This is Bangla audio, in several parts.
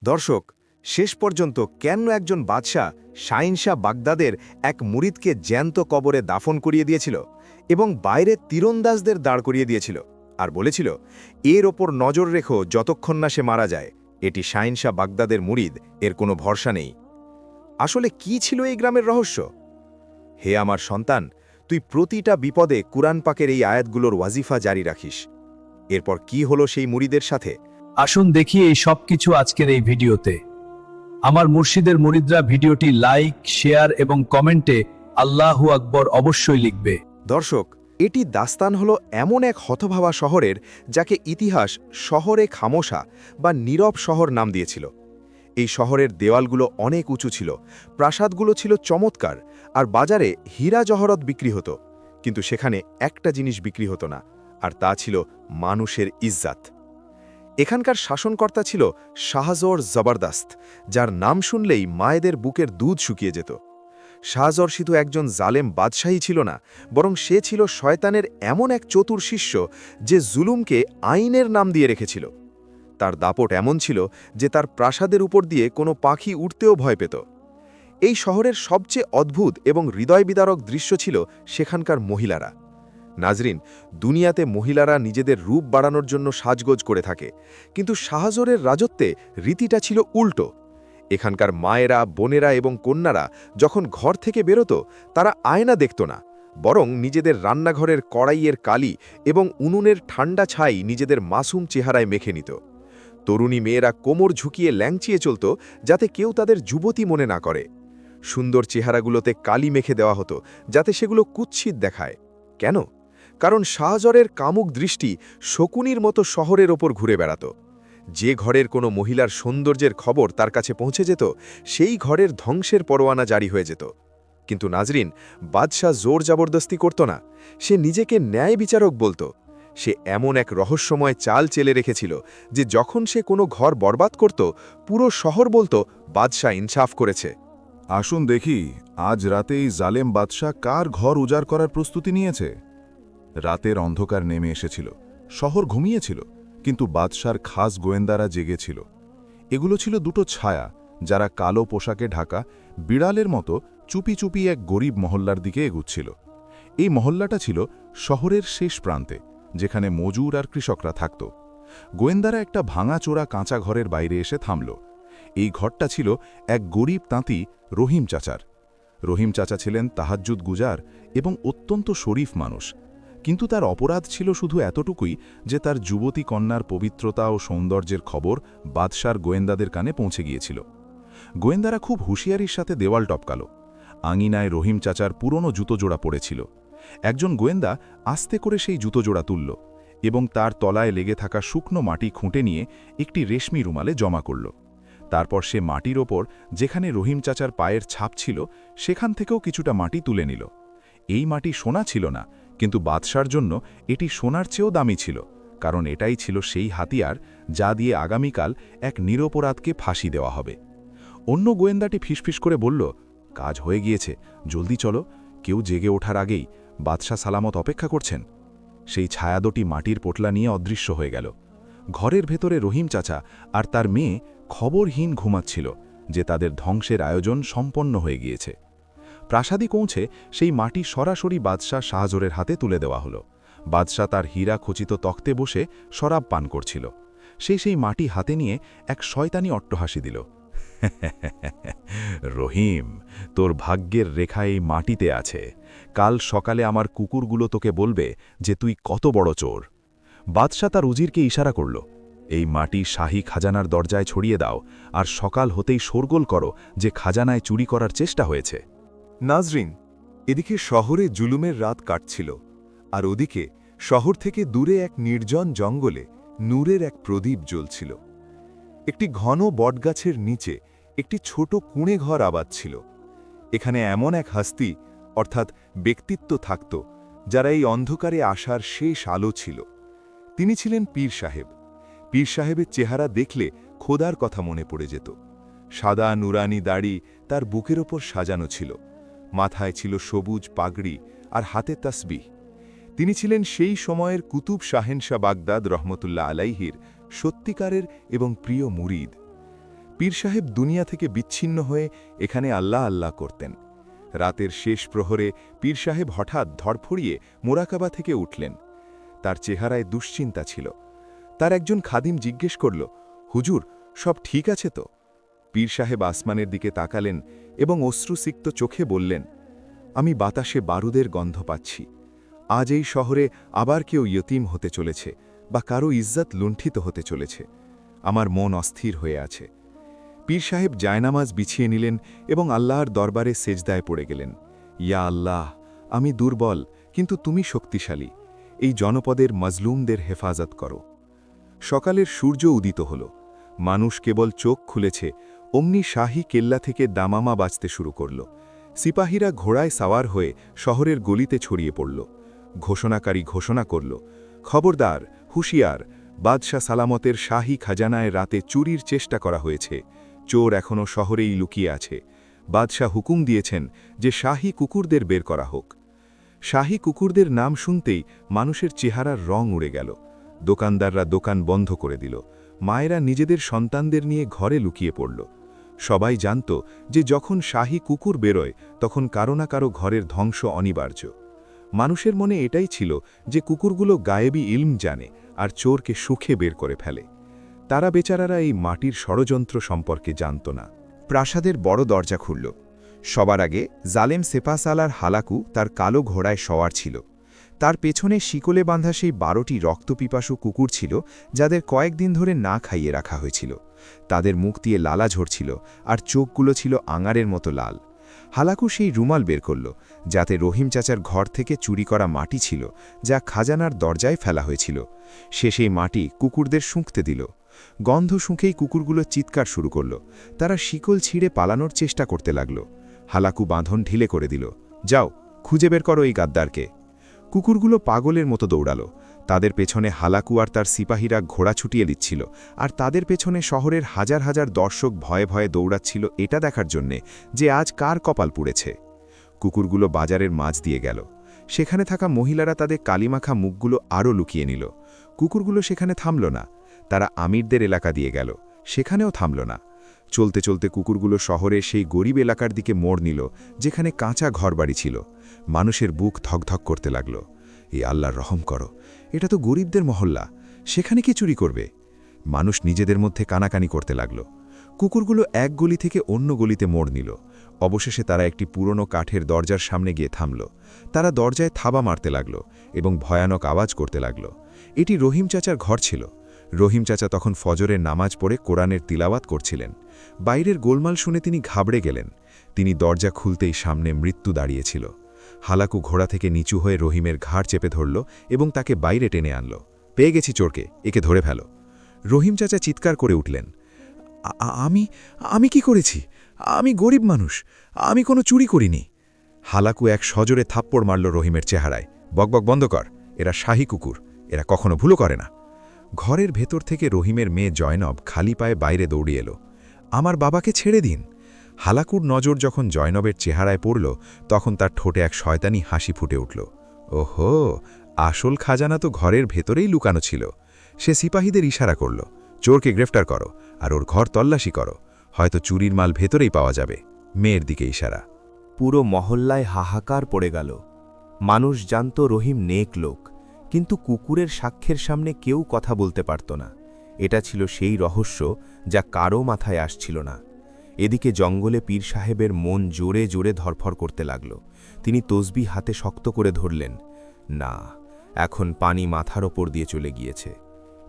দর্শক, শেষ পর্যন্ত কেন একজন বাদশাহ শাহিনশাহ বাগদাদের এক মুরিদকে জ্যান্ত কবরে দাফন করিয়ে দিয়েছিল এবং বাইরে তীরন্দাজদের দাঁড় করিয়ে দিয়েছিল আর বলেছিল, এর ওপর নজর রেখো যতক্ষণ না সে মারা যায়। এটি শাহিনশাহ বাগদাদের মুরিদ, এর কোনো ভরসা নেই। আসলে কি ছিল এই গ্রামের রহস্য? হে আমার সন্তান, তুই প্রতিটা বিপদে কুরআন পাকের এই আয়াতগুলোর ওয়াজিফা জারি রাখিস। এরপর কি হলো সেই মুরিদের সাথে? আসুন দেখি এই সবকিছু আজকের এই ভিডিওতে। আমার মুর্শিদের মুরিদরা ভিডিওটি লাইক, শেয়ার এবং কমেন্টে আল্লাহু আকবর অবশ্যই লিখবে। দর্শক, এটি দাস্তান হলো এমন এক হতভাবা শহরের যাকে ইতিহাস শহরে খামোশা বা নীরব শহর নাম দিয়েছিল। এই শহরের দেওয়ালগুলো অনেক উঁচু ছিল, প্রাসাদগুলো ছিল চমৎকার, আর বাজারে হীরা জহরত বিক্রি হতো। কিন্তু সেখানে একটা জিনিস বিক্রি হতো না, আর তা ছিল মানুষের ইজ্জাত। এখানকার শাসনকর্তা ছিল শাহজর জবরদস্ত, যার নাম শুনলেই মায়েদের বুকের দুধ শুকিয়ে যেত। শাহজর শুধু একজন জালেম বাদশাহী ছিল না, বরং সে ছিল শয়তানের এমন এক চতুর শিষ্য যে জুলুমকে আইনের নাম দিয়ে রেখেছিল। তার দাপট এমন ছিল যে তার প্রাসাদের উপর দিয়ে কোনো পাখি উঠতেও ভয় পেত। এই শহরের সবচেয়ে অদ্ভুত এবং হৃদয়বিদারক দৃশ্য ছিল সেখানকার মহিলারা। নাজরিন, দুনিয়াতে মহিলারা নিজেদের রূপ বাড়ানোর জন্য সাজগোজ করে থাকে, কিন্তু শাহজরের রাজত্বে রীতিটা ছিল উল্টো। এখানকার মায়েরা, বোনেরা এবং কন্যারা যখন ঘর থেকে বেরোতো, তারা আয়না দেখত না, বরং নিজেদের রান্নাঘরের কড়াইয়ের কালি এবং উনুনের ঠান্ডা ছাই নিজেদের মাসুম চেহারায় মেখে নিত। তরুণী মেয়েরা কোমর ঝুঁকিয়ে ল্যাংচিয়ে চলত, যাতে কেউ তাদের যুবতী মনে না করে। সুন্দর চেহারাগুলোতে কালি মেখে দেওয়া হতো, যাতে সেগুলো কুৎসিত দেখায়। কেন? কারণ শাহজরের কামুক দৃষ্টি শকুনির মতো শহরের ওপর ঘুরে বেড়াত। যে ঘরের কোনো মহিলার সৌন্দর্যের খবর তার কাছে পৌঁছে যেত, সেই ঘরের ধ্বংসের পরোয়ানা জারি হয়ে যেত। কিন্তু নাজরিন, বাদশাহ জোর জবরদস্তি করত না, সে নিজেকে ন্যায় বিচারক বলতো। সে এমন এক রহস্যময় চাল চেলে রেখেছিল যে যখন সে কোনো ঘর বরবাদ করত, পুরো শহর বলতো বাদশাহ ইনসাফ করেছে। আসুন দেখি আজ রাতে এই জালেম বাদশাহ কার ঘর উজাড় করার প্রস্তুতি নিয়েছে। রাতের অন্ধকার নেমে এসেছিল, শহর ঘুমিয়েছিল, কিন্তু বাদশার খাস গোয়েন্দারা জেগেছিল। এগুলো ছিল দুটো ছায়া, যারা কালো পোশাকে ঢাকা বিড়ালের মতো চুপি চুপি এক গরিব মহল্লার দিকে এগুচ্ছিল। এই মহল্লাটা ছিল শহরের শেষ প্রান্তে, যেখানে মজুর আর কৃষকরা থাকত। গোয়েন্দারা একটা ভাঙাচোরা কাঁচা ঘরের বাইরে এসে থামল। এই ঘরটা ছিল এক গরিব তাঁতি রহিম চাচার। রহিম চাচা ছিলেন তাহাজ্জুদ গুজার এবং অত্যন্ত শরীফ মানুষ, কিন্তু তার অপরাধ ছিল শুধু এতটুকুই যে তার যুবতী কন্যার পবিত্রতা ও সৌন্দর্যের খবর বাদশার গোয়েন্দাদের কানে পৌঁছে গিয়েছিল। গোয়েন্দারা খুব হুঁশিয়ারির সাথে দেওয়াল টপকাল। আঙিনায় রহিম চাচার পুরনো জুতোজোড়া পড়েছিল। একজন গোয়েন্দা আস্তে করে সেই জুতোজোড়া তুলল এবং তার তলায় লেগে থাকা শুকনো মাটি খুঁটে নিয়ে একটি রেশমি রুমালে জমা করল। তারপর সে মাটির ওপর যেখানে রহিম চাচার পায়ের ছাপ ছিল, সেখান থেকেও কিছুটা মাটি তুলে নিল। এই মাটি সোনা ছিল না, কিন্তু বাদশার জন্য এটি সোনার চেয়েও দামি ছিল, কারণ এটাই ছিল সেই হাতিয়ার যা দিয়ে আগামীকাল এক নিরপরাধকে ফাঁসি দেওয়া হবে। অন্য গোয়েন্দাটি ফিসফিস করে বলল, কাজ হয়ে গিয়েছে, জলদি চলো, কেউ জেগে ওঠার আগেই বাদশা সালামত অপেক্ষা করছেন। সেই ছায়াদটি মাটির পোটলা নিয়ে অদৃশ্য হয়ে গেল। ঘরের ভেতরে রহিম চাচা আর তার মেয়ে খবরহীন ঘুমাচ্ছিল যে তাদের ধ্বংসের আয়োজন সম্পন্ন হয়ে গিয়েছে। প্রাসাদে পৌঁছে সেই মাটি সরাসরি বাদশাহ শাহজরের হাতে তুলে দেওয়া হলো। বাদশাহ তার হীরা খচিত তক্তে বসে শরাব পান করছিল। সে সেই মাটি হাতে নিয়ে এক শয়তানি অট্টহাসি দিল। রহিম, তোর ভাগ্যের রেখা এই মাটিতে আছে। কাল সকালে আমার কুকুরগুলো তোকে বলবে যে তুই কত বড় চোর। বাদশাহ তার উজিরকে ইশারা করল, এই মাটি শাহী খাজানার দরজায় ছড়িয়ে দাও, আর সকাল হতেই শোরগোল করো যে খাজানায় চুরি করার চেষ্টা হয়েছে। নাজরিন, এদিকে শহরে জুলুমের রাত কাটছিল, আর ওদিকে শহর থেকে দূরে এক নির্জন জঙ্গলে নূরের এক প্রদীপ জ্বলছিল। একটি ঘন বটগাছের নিচে একটি ছোট কুঁড়ে ঘর আবাদ ছিল। এখানে এমন এক হাস্তি অর্থাৎ ব্যক্তিত্ব থাকত, যারা এই অন্ধকারে আসার শেষ আলো ছিল। তিনি ছিলেন পীর সাহেব। পীর সাহেবের চেহারা দেখলে খোদার কথা মনে পড়ে যেত। সাদা নুরানি দাড়ি তার বুকের ওপর সাজানো ছিল, মাথায় ছিল সবুজ পাগড়ি আর হাতে তাসবিহ। তিনি ছিলেন সেই সময়ের কুতুব শাহেনশাহ বাগদাদ রহমতুল্লাহ আলাইহির সত্যিকারের এবং প্রিয় মুরিদ। পীর সাহেব দুনিয়া থেকে বিচ্ছিন্ন হয়ে এখানে আল্লাহ আল্লাহ করতেন। রাতের শেষ প্রহরে পীর সাহেব হঠাৎ ধড়ফড়িয়ে মোরাকাবা থেকে উঠলেন। তার চেহারায় দুশ্চিন্তা ছিল। তার একজন খাদিম জিজ্ঞেস করল, হুজুর, সব ঠিক আছে তো? পীর সাহেব আসমানের দিকে তাকালেন এবং অশ্রুসিক্ত চোখে বললেন, আমি বাতাসে বারুদের গন্ধ পাচ্ছি। আজ এই শহরে আবার কেউ ইয়তিম হতে চলেছে বা কারো ইজ্জত লুণ্ঠিত হতে চলেছে। আমার মন অস্থির হয়ে আছে। পীর সাহেব জায়নামাজ বিছিয়ে নিলেন এবং আল্লাহর দরবারে সেজদায় পড়ে গেলেন। ইয়া আল্লাহ, আমি দুর্বল, কিন্তু তুমি শক্তিশালী। এই জনপদের মজলুমদের হেফাজত করো। সকালের সূর্য উদিত হল। মানুষ কেবল চোখ খুলেছে, অমনি শাহী কেল্লা থেকে দামামা বাজতে শুরু করল। সিপাহীরা ঘোড়ায় সাওয়ার হয়ে শহরের গলিতে ছড়িয়ে পড়ল। ঘোষণাকারী ঘোষণা করল, খবরদার, হুঁশিয়ার, বাদশাহ সালামতের শাহী খাজানায় রাতে চুরির চেষ্টা করা হয়েছে। চোর এখনও শহরেই লুকিয়ে আছে। বাদশাহ হুকুম দিয়েছেন যে শাহী কুকুরদের বের করা হোক। শাহী কুকুরদের নাম শুনতেই মানুষের চেহারার রং উড়ে গেল। দোকানদাররা দোকান বন্ধ করে দিল। মায়েরা নিজেদের সন্তানদের নিয়ে ঘরে লুকিয়ে পড়ল। সবাই জানত যে যখন শাহী কুকুর বেরোয় তখন কারো না কারো ঘরের ধ্বংস অনিবার্য। মানুষের মনে এটাই ছিল যে কুকুরগুলো গায়েবী ইলম জানে আর চোরকে সুখে বের করে ফেলে। তারা বেচারারা এই মাটির ষড়যন্ত্র সম্পর্কে জানত না। প্রাসাদের বড় দরজা খুলল। সবার আগে জালেম সেপাসালার হালাকু তার কালো ঘোড়ায় সওয়ার ছিল। তার পেছনে শিকলে বাঁধা সেই 12টি রক্তপিপাসু কুকুর ছিল, যাদের কয়েকদিন ধরে না খাইয়ে রাখা হয়েছিল। তাদের মুখ দিয়ে লালা ঝরছিল আর চোখগুলো ছিল আঙারের মতো লাল। হালাকু সেই রুমাল বের করল, যাতে রহিম চাচার ঘর থেকে চুরি করা মাটি ছিল, যা খাজানার দরজায় ফেলা হয়েছিল। সে সেই মাটি কুকুরদের শুঁকতে দিল। গন্ধ শুঁকেই কুকুরগুলো চিৎকার শুরু করল। তারা শিকল ছিঁড়ে পালানোর চেষ্টা করতে লাগল। হালাকু বাঁধন ঢিলে করে দিল। যাও, খুঁজে বের করো এই গাদ্দারকে। কুকুরগুলো পাগলের মতো দৌড়ালো। তাদের পেছনে হালাকু আর তার সিপাহীরা ঘোড়া ছুটিয়ে দিচ্ছিল, আর তাদের পেছনে শহরের হাজার হাজার দর্শক ভয়ে ভয়ে দৌড়াচ্ছিল এটা দেখার জন্যে যে আজ কার কপাল পুড়েছে। কুকুরগুলো বাজারের মাঝ দিয়ে গেল। সেখানে থাকা মহিলারা তাদের কালিমাখা মুখগুলো আরও লুকিয়ে নিল। কুকুরগুলো সেখানে থামল না। তারা আমিরদের এলাকা দিয়ে গেল, সেখানেও থামল না। চলতে চলতে কুকুরগুলো শহরে সেই গরিব এলাকার দিকে মোড় নিল, যেখানে কাঁচা ঘরবাড়ি ছিল। মানুষের বুক ধকধক করতে লাগল। এই আল্লাহর রহম করো, এটা তো গরিবদের মহল্লা, সেখানে কি চুরি করবে? মানুষ নিজেদের মধ্যে কানাকানি করতে লাগল। কুকুরগুলো এক গলি থেকে অন্য গলিতে মোড় নিল। অবশেষে তারা একটি পুরনো কাঠের দরজার সামনে গিয়ে থামল। তারা দরজায় থাবা মারতে লাগল এবং ভয়ানক আওয়াজ করতে লাগল। এটি রহিম চাচার ঘর ছিল। রহিম চাচা তখন ফজরের নামাজ পড়ে কোরআনের তিলাওয়াত করছিলেন। বাইরের গোলমাল শুনে তিনি ঘাবড়ে গেলেন। তিনি দরজা খুলতেই সামনে মৃত্যু দাঁড়িয়েছিল। হালাকু ঘোড়া থেকে নিচু হয়ে রহিমের ঘাড় চেপে ধরল এবং তাকে বাইরে টেনে আনল। পেয়ে গেছি চোরকে, একে ধরে ফেলো। রহিম চাচা চিৎকার করে উঠলেন, আমি কি করেছি? আমি গরিব মানুষ, আমি কোনো চুরি করিনি। হালাকু এক সজোরে থাপ্পড় মারল রহিমের চেহারায়। বকবক বন্ধ কর, এরা শাহী কুকুর, এরা কখনো ভুলও করে না। ঘরের ভেতর থেকে রহিমের মেয়ে জয়নব খালি পায়ে বাইরে দৌড়িয়ে এলো। আমার বাবাকে ছেড়ে দিন। হালাকুর নজর যখন জয়নবের চেহারায় পড়ল, তখন তার ঠোঁটে এক শয়তানি হাসি ফুটে উঠল। ওহো, আসল খাজানা তো ঘরের ভেতরেই লুকানো ছিল। সে সিপাহীদের ইশারা করল, চোরকে গ্রেফতার করো আর ওর ঘর তল্লাশি করো, হয়তো চুরির মাল ভেতরেই পাওয়া যাবে। মেয়ের দিকে ইশারা। পুরো মহল্লায় হাহাকার পড়ে গেল। মানুষ জানত রহিম নেক লোক, কিন্তু কুকুরের সাক্ষ্যের সামনে কেউ কথা বলতে পারত না। এটা ছিল সেই রহস্য যা কারও মাথায় আসছিল না। এদিকে জঙ্গলে পীর সাহেবের মন জোরে জোরে ধরফর করতে লাগল। তিনি তসবিহ হাতে শক্ত করে ধরলেন। না, এখন পানি মাথার ওপর দিয়ে চলে গিয়েছে।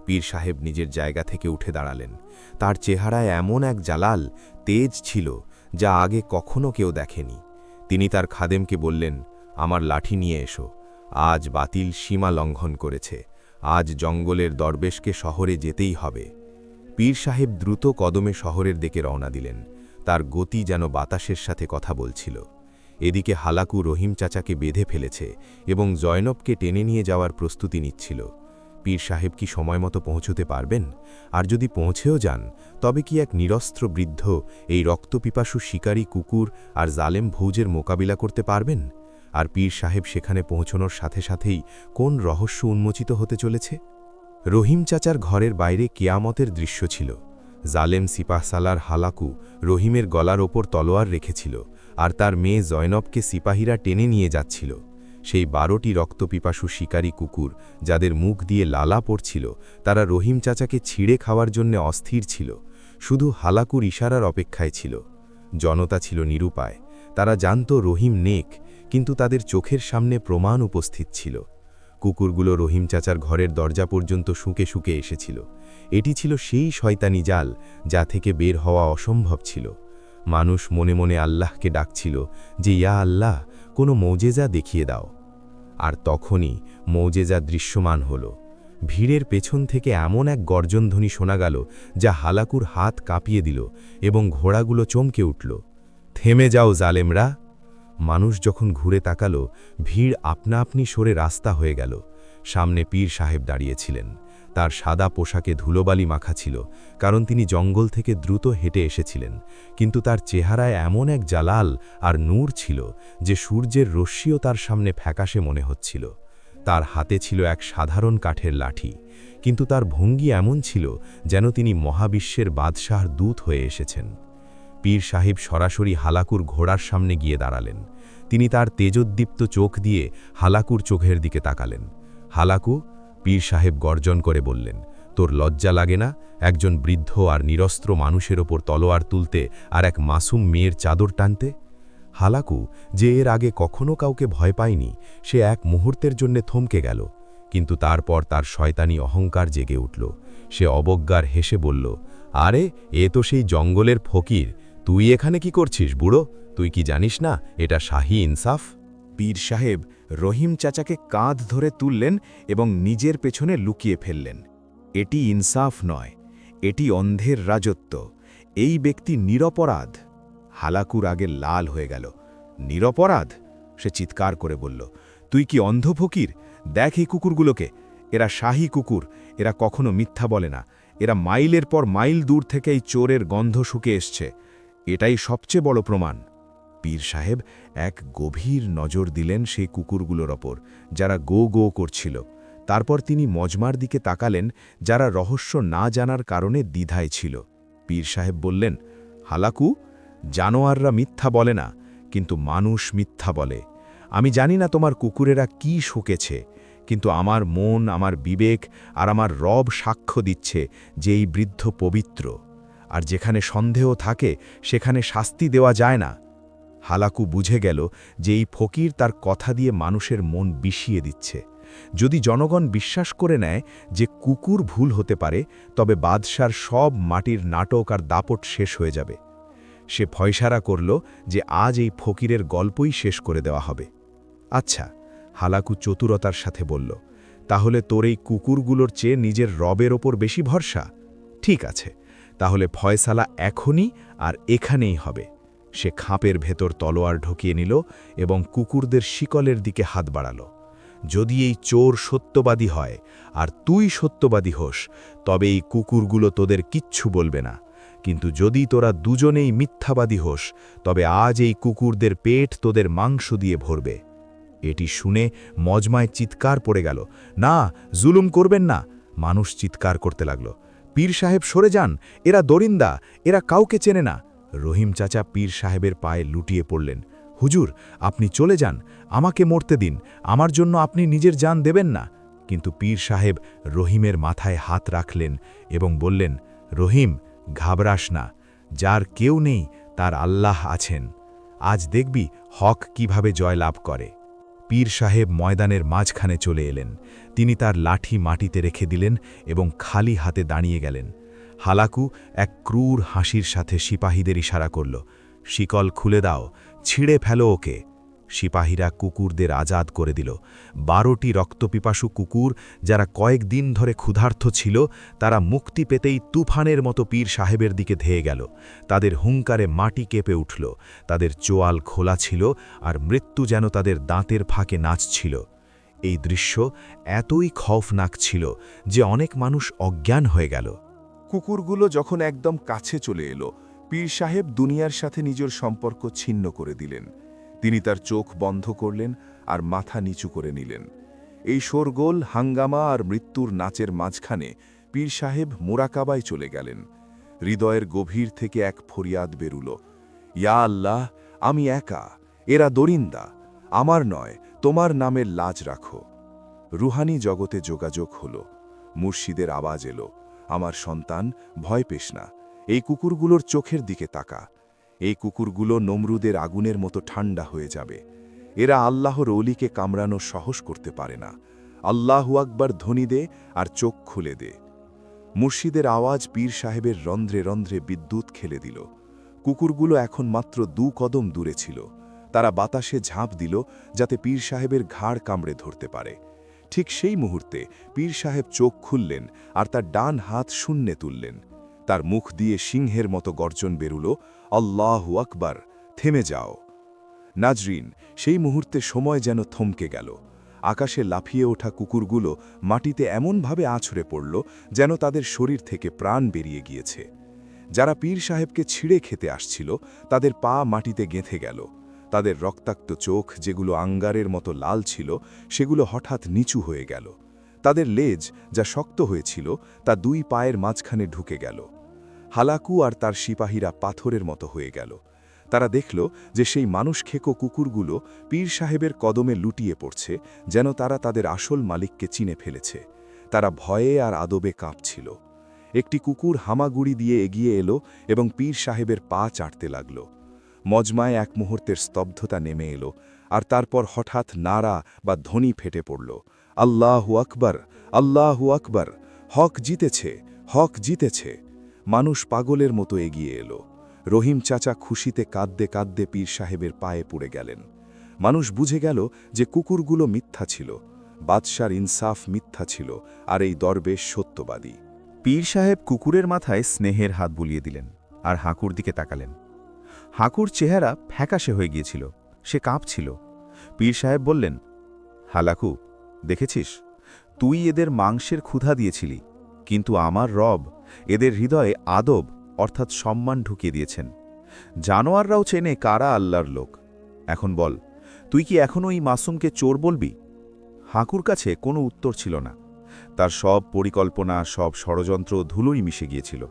পীর সাহেব নিজের জায়গা থেকে উঠে দাঁড়ালেন। তার চেহারায় এমন এক জালাল, তেজ ছিল যা আগে কখনো কেউ দেখেনি। তিনি তার খাদেমকে বললেন, আমার লাঠি নিয়ে এসো। আজ বাতিল সীমা লঙ্ঘন করেছে। আজ জঙ্গলের দরবেশকে শহরে যেতেই হবে। পীর সাহেব দ্রুত কদমে শহরের দিকে রওনা দিলেন। তার গতি যেন বাতাসের সাথে কথা বলছিল। এদিকে হালাকু রহিম চাচাকে বেঁধে ফেলেছে এবং জয়নবকে টেনে নিয়ে যাওয়ার প্রস্তুতি নিচ্ছিল। পীর সাহেব কি সময়মতো পৌঁছতে পারবেন? আর যদি পৌঁছেও যান, তবে কি এক নিরস্ত্র বৃদ্ধ এই রক্তপিপাসু শিকারী কুকুর আর জালেম ভৌজের মোকাবিলা করতে পারবেন? আর পীর সাহেব সেখানে পৌঁছনোর সাথে সাথেই কোন রহস্য উন্মোচিত হতে চলেছে? রহিম চাচার ঘরের বাইরে কেয়ামতের দৃশ্য ছিল। জালেম সিপাহসালার হালাকু রহিমের গলার ওপর তলোয়ার রেখেছিল, আর তার মেয়ে জয়নবকে সিপাহীরা টেনে নিয়ে যাচ্ছিল। সেই 12টি রক্তপিপাসু শিকারী কুকুর, যাদের মুখ দিয়ে লালা পড়ছিল, তারা রহিম চাচাকে ছিঁড়ে খাওয়ার জন্য অস্থির ছিল, শুধু হালাকুর ইশারার অপেক্ষায় ছিল। জনতা ছিল নিরুপায়। তারা জানত রহিম নেক, কিন্তু তাদের চোখের সামনে প্রমাণ উপস্থিত ছিল। কুকুরগুলো রহিম চাচার ঘরের দরজা পর্যন্ত শুঁকে শুঁকে এসেছিল। এটি ছিল সেই শয়তানি জাল, যা থেকে বের হওয়া অসম্ভব ছিল। মানুষ মনে মনে আল্লাহকে ডাকছিল যে, ইয়া আল্লাহ, কোনো মৌজেজা দেখিয়ে দাও। আর তখনই মৌজেজা দৃশ্যমান হল। ভিড়ের পেছন থেকে এমন এক গর্জনধ্বনি শোনা গেল, যা হালাকুর হাত কাঁপিয়ে দিল এবং ঘোড়াগুলো চমকে উঠল। থেমে যাও জালেমরা! মানুষ যখন ঘুরে তাকাল, ভিড় আপনা আপনি সরে রাস্তা হয়ে গেল। সামনে পীর সাহেব দাঁড়িয়েছিলেন। তার সাদা পোশাকে ধুলোবালি মাখা ছিল, কারণ তিনি জঙ্গল থেকে দ্রুত হেঁটে এসেছিলেন, কিন্তু তার চেহারায় এমন এক জালাল আর নূর ছিল যে সূর্যের রশ্মিও তার সামনে ফ্যাকাশে মনে হচ্ছিল। তার হাতে ছিল এক সাধারণ কাঠের লাঠি, কিন্তু তার ভঙ্গি এমন ছিল যেন তিনি মহাবিশ্বের বাদশাহর দূত হয়ে এসেছেন। পীর সাহেব সরাসরি হালাকুর ঘোড়ার সামনে গিয়ে দাঁড়ালেন। তিনি তার তেজোদ্দীপ্ত চোখ দিয়ে হালাকুর চোখের দিকে তাকালেন। হালাকু, পীর সাহেব গর্জন করে বললেন, তোর লজ্জা লাগে না একজন বৃদ্ধ আর নিরস্ত্র মানুষের ওপর তলোয়ার তুলতে আর এক মাসুম মেয়ের চাদর টানতে? হালাকু, যে এর আগে কখনো কাউকে ভয় পায়নি, সে এক মুহূর্তের জন্য থমকে গেল, কিন্তু তারপর তার শয়তানি অহংকার জেগে উঠল। সে অবজ্ঞার হেসে বলল, আরে, এ তো সেই জঙ্গলের ফকির। তুই এখানে কি করছিস বুড়ো? তুই কি জানিস না এটা শাহী ইনসাফ? পীর সাহেব রহিম চাচাকে কাঁধ ধরে তুললেন এবং নিজের পেছনে লুকিয়ে ফেললেন। এটি ইনসাফ নয়, এটি অন্ধের রাজত্ব। এই ব্যক্তি নিরপরাধ। হালাকুর আগে লাল হয়ে গেল। নিরপরাধ? সে চিৎকার করে বলল, তুই কি অন্ধ ফকির? দেখ এই কুকুরগুলোকে, এরা শাহী কুকুর। এরা কখনো মিথ্যা বলে না। এরা মাইলের পর মাইল দূর থেকে এই চোরের গন্ধ শুকে এসছে। এটাই সবচেয়ে বড় প্রমাণ। পীর সাহেব এক গভীর নজর দিলেন সেই কুকুরগুলোর ওপর, যারা গো গো করছিল। তারপর তিনি মজমার দিকে তাকালেন, যারা রহস্য না জানার কারণে দ্বিধায় ছিল। পীর সাহেব বললেন, হালাকু, জানোয়াররা মিথ্যা বলে না, কিন্তু মানুষ মিথ্যা বলে। আমি জানি না তোমার কুকুরেরা কি শুকেছে, কিন্তু আমার মন, আমার বিবেক আর আমার রব সাক্ষ্য দিচ্ছে যে এই বৃদ্ধ পবিত্র। আর যেখানে সন্দেহ থাকে সেখানে শাস্তি দেওয়া যায় না। হালাকু বুঝে গেল যে এই ফকির তার কথা দিয়ে মানুষের মন বিষিয়ে দিচ্ছে। যদি জনগণ বিশ্বাস করে নেয় যে কুকুর ভুল হতে পারে, তবে বাদশার সব মাটির নাটক আর দাপট শেষ হয়ে যাবে। সে ফয়সারা করল যে আজ এই ফকিরের গল্পই শেষ করে দেওয়া হবে। আচ্ছা, হালাকু চতুরতার সাথে বলল, তাহলে তোর এই কুকুরগুলোর চেয়ে নিজের রবের ওপর বেশি ভরসা? ঠিক আছে, তাহলে ফয়সালা এখনই আর এখানেই হবে। সে খাপের ভেতর তলোয়ার ঢুকিয়ে নিল এবং কুকুরদের শিকলের দিকে হাত বাড়াল। যদি এই চোর সত্যবাদী হয় আর তুই সত্যবাদী হোস, তবে এই কুকুরগুলো তোদের কিচ্ছু বলবে না। কিন্তু যদি তোরা দুজনেই মিথ্যাবাদী হোস, তবে আজ এই কুকুরদের পেট তোদের মাংস দিয়ে ভরবে। এটি শুনে মজমায় চিৎকার পড়ে গেল, না, জুলুম করবেন না। মানুষ চিৎকার করতে লাগল, পীর সাহেব সরে যান, এরা দরিন্দা, এরা কাউকে চেনে না। রহিম চাচা পীর সাহেবের পায়ে লুটিয়ে পড়লেন, হুজুর, আপনি চলে যান, আমাকে মরতে দিন, আমার জন্য আপনি নিজের জান দেবেন না। কিন্তু পীর সাহেব রহিমের মাথায় হাত রাখলেন এবং বললেন, রহিম, ঘাবড়াস না, যার কেউ নেই তার আল্লাহ আছেন। আজ দেখবি হক কিভাবে জয় লাভ করে। পীর সাহেব ময়দানের মাঝখানে চলে এলেন। তিনি তার লাঠি মাটিতে রেখে দিলেন এবং খালি হাতে দাঁড়িয়ে গেলেন। হালাকু এক ক্রূর হাসির সাথে সিপাহীদের ইশারা করল, শিকল খুলে দাও, ছিঁড়ে ফেলো ওকে। সিপাহীরা কুকুরদের আজাদ করে দিল। 12টি রক্তপিপাসু কুকুর, যারা কয়েকদিন ধরে ক্ষুধার্ত ছিল, তারা মুক্তি পেতেই তুফানের মতো পীর সাহেবের দিকে ধেয়ে গেল। তাদের হুঙ্কারে মাটি কেঁপে উঠল। তাদের চোয়াল খোলা ছিল আর মৃত্যু যেন তাদের দাঁতের ফাঁকে নাচছিল। এই দৃশ্য এতই খৌফনাক ছিল যে অনেক মানুষ অজ্ঞান হয়ে গেল। কুকুরগুলো যখন একদম কাছে চলে এলো, পীর সাহেব দুনিয়ার সাথে নিজের সম্পর্ক ছিন্ন করে দিলেন। তিনি তার চোখ বন্ধ করলেন আর মাথা নিচু করে নিলেন। এই শোরগোল, হাঙ্গামা আর মৃত্যুর নাচের মাঝখানে পীর সাহেব মুরাকাবায় চলে গেলেন। হৃদয়ের গভীর থেকে এক ফরিয়াদ বেরুল, ইয়া আল্লাহ, আমি একা, এরা দরিন্দা, আমার নয়, তোমার নামের লাজ রাখো। রুহানি জগতে যোগাযোগ হল। মুর্শিদের আওয়াজ এলো, আমার সন্তান, ভয় পেস না, এই কুকুরগুলোর চোখের দিকে তাকা। এই কুকুরগুলো নমরুদের আগুনের মতো ঠান্ডা হয়ে যাবে। এরা আল্লাহর অলিকে কামড়ানো সাহস করতে পারে না। আল্লাহু আকবার ধ্বনি দে আর চোখ খুলে দে। মুর্শিদের আওয়াজ পীর সাহেবের রন্ধ্রে রন্ধ্রে বিদ্যুৎ খেলে দিল। কুকুরগুলো এখন মাত্র 2 কদম দূরে ছিল। তারা বাতাসে ঝাঁপ দিল যাতে পীর সাহেবের ঘাড় কামড়ে ধরতে পারে। ঠিক সেই মুহূর্তে পীর সাহেব চোখ খুললেন আর তার ডান হাত শূন্যে তুললেন। তার মুখ দিয়ে সিংহের মতো গর্জন বেরুল, আল্লাহু আকবার, থেমে যাও। নাজরিন, সেই মুহূর্তে সময় যেন থমকে গেল। আকাশে লাফিয়ে ওঠা কুকুরগুলো মাটিতে এমনভাবে আছড়ে পড়ল যেন তাদের শরীর থেকে প্রাণ বেরিয়ে গিয়েছে। যারা পীর সাহেবকে ছিঁড়ে খেতে আসছিল তাদের পা মাটিতে গেঁথে গেল। তাদের রক্তাক্ত চোখ, যেগুলো আঙ্গারের মতো লাল ছিল, সেগুলো হঠাৎ নিচু হয়ে গেল। তাদের লেজ, যা শক্ত হয়েছিল, তা 2 পায়ের মাঝখানে ঢুকে গেল। হালাকু আর তার সিপাহীরা পাথরের মতো হয়ে গেল। তারা দেখল যে সেই মানুষ খেকো কুকুরগুলো পীর সাহেবের কদমে লুটিয়ে পড়ছে, যেন তারা তাদের আসল মালিককে চিনে ফেলেছে। তারা ভয়ে আর আদবে কাঁপছিল। একটি কুকুর হামাগুড়ি দিয়ে এগিয়ে এলো এবং পীর সাহেবের পা চাটতে লাগল। মজমায় এক মুহূর্তের স্তব্ধতা নেমে এলো, আর তারপর হঠাৎ নারা বা ধ্বনি ফেটে পড়ল, আল্লাহু আকবার, আল্লাহু আকবার, হক জিতেছে, হক জিতেছে। মানুষ পাগলের মতো এগিয়ে এলো। রহিম চাচা খুশিতে কাঁদতে কাঁদতে পীর সাহেবের পায়ে পড়ে গেলেন। মানুষ বুঝে গেল যে কুকুরগুলো মিথ্যা ছিল, বাদশার ইনসাফ মিথ্যা ছিল, আর এই দরবেশ সত্যবাদী। পীর সাহেব কুকুরের মাথায় স্নেহের হাত বুলিয়ে দিলেন আর হাঁকুর দিকে তাকালেন। হাঁকুর চেহারা ফ্যাকাশে হয়ে গিয়েছিল, সে কাঁপছিল। পীর সাহেব বললেন, হালাকু, দেখেছিস, তুই এদের মাংসের ক্ষুধা দিয়েছিলি, কিন্তু আমার রব এদের হৃদয়ে আদব অর্থাৎ সম্মান ঢুকিয়ে দিয়েছেন। জানোয়াররাও চেনে কারা আল্লাহর লোক। এখন বল, তুই কি এখনও এই মাসুমকে চোর বলবি? হাঁকুর কাছে কোনো উত্তর ছিল না। তার সব পরিকল্পনা, সব ষড়যন্ত্র ধুলোই মিশে গিয়েছিল।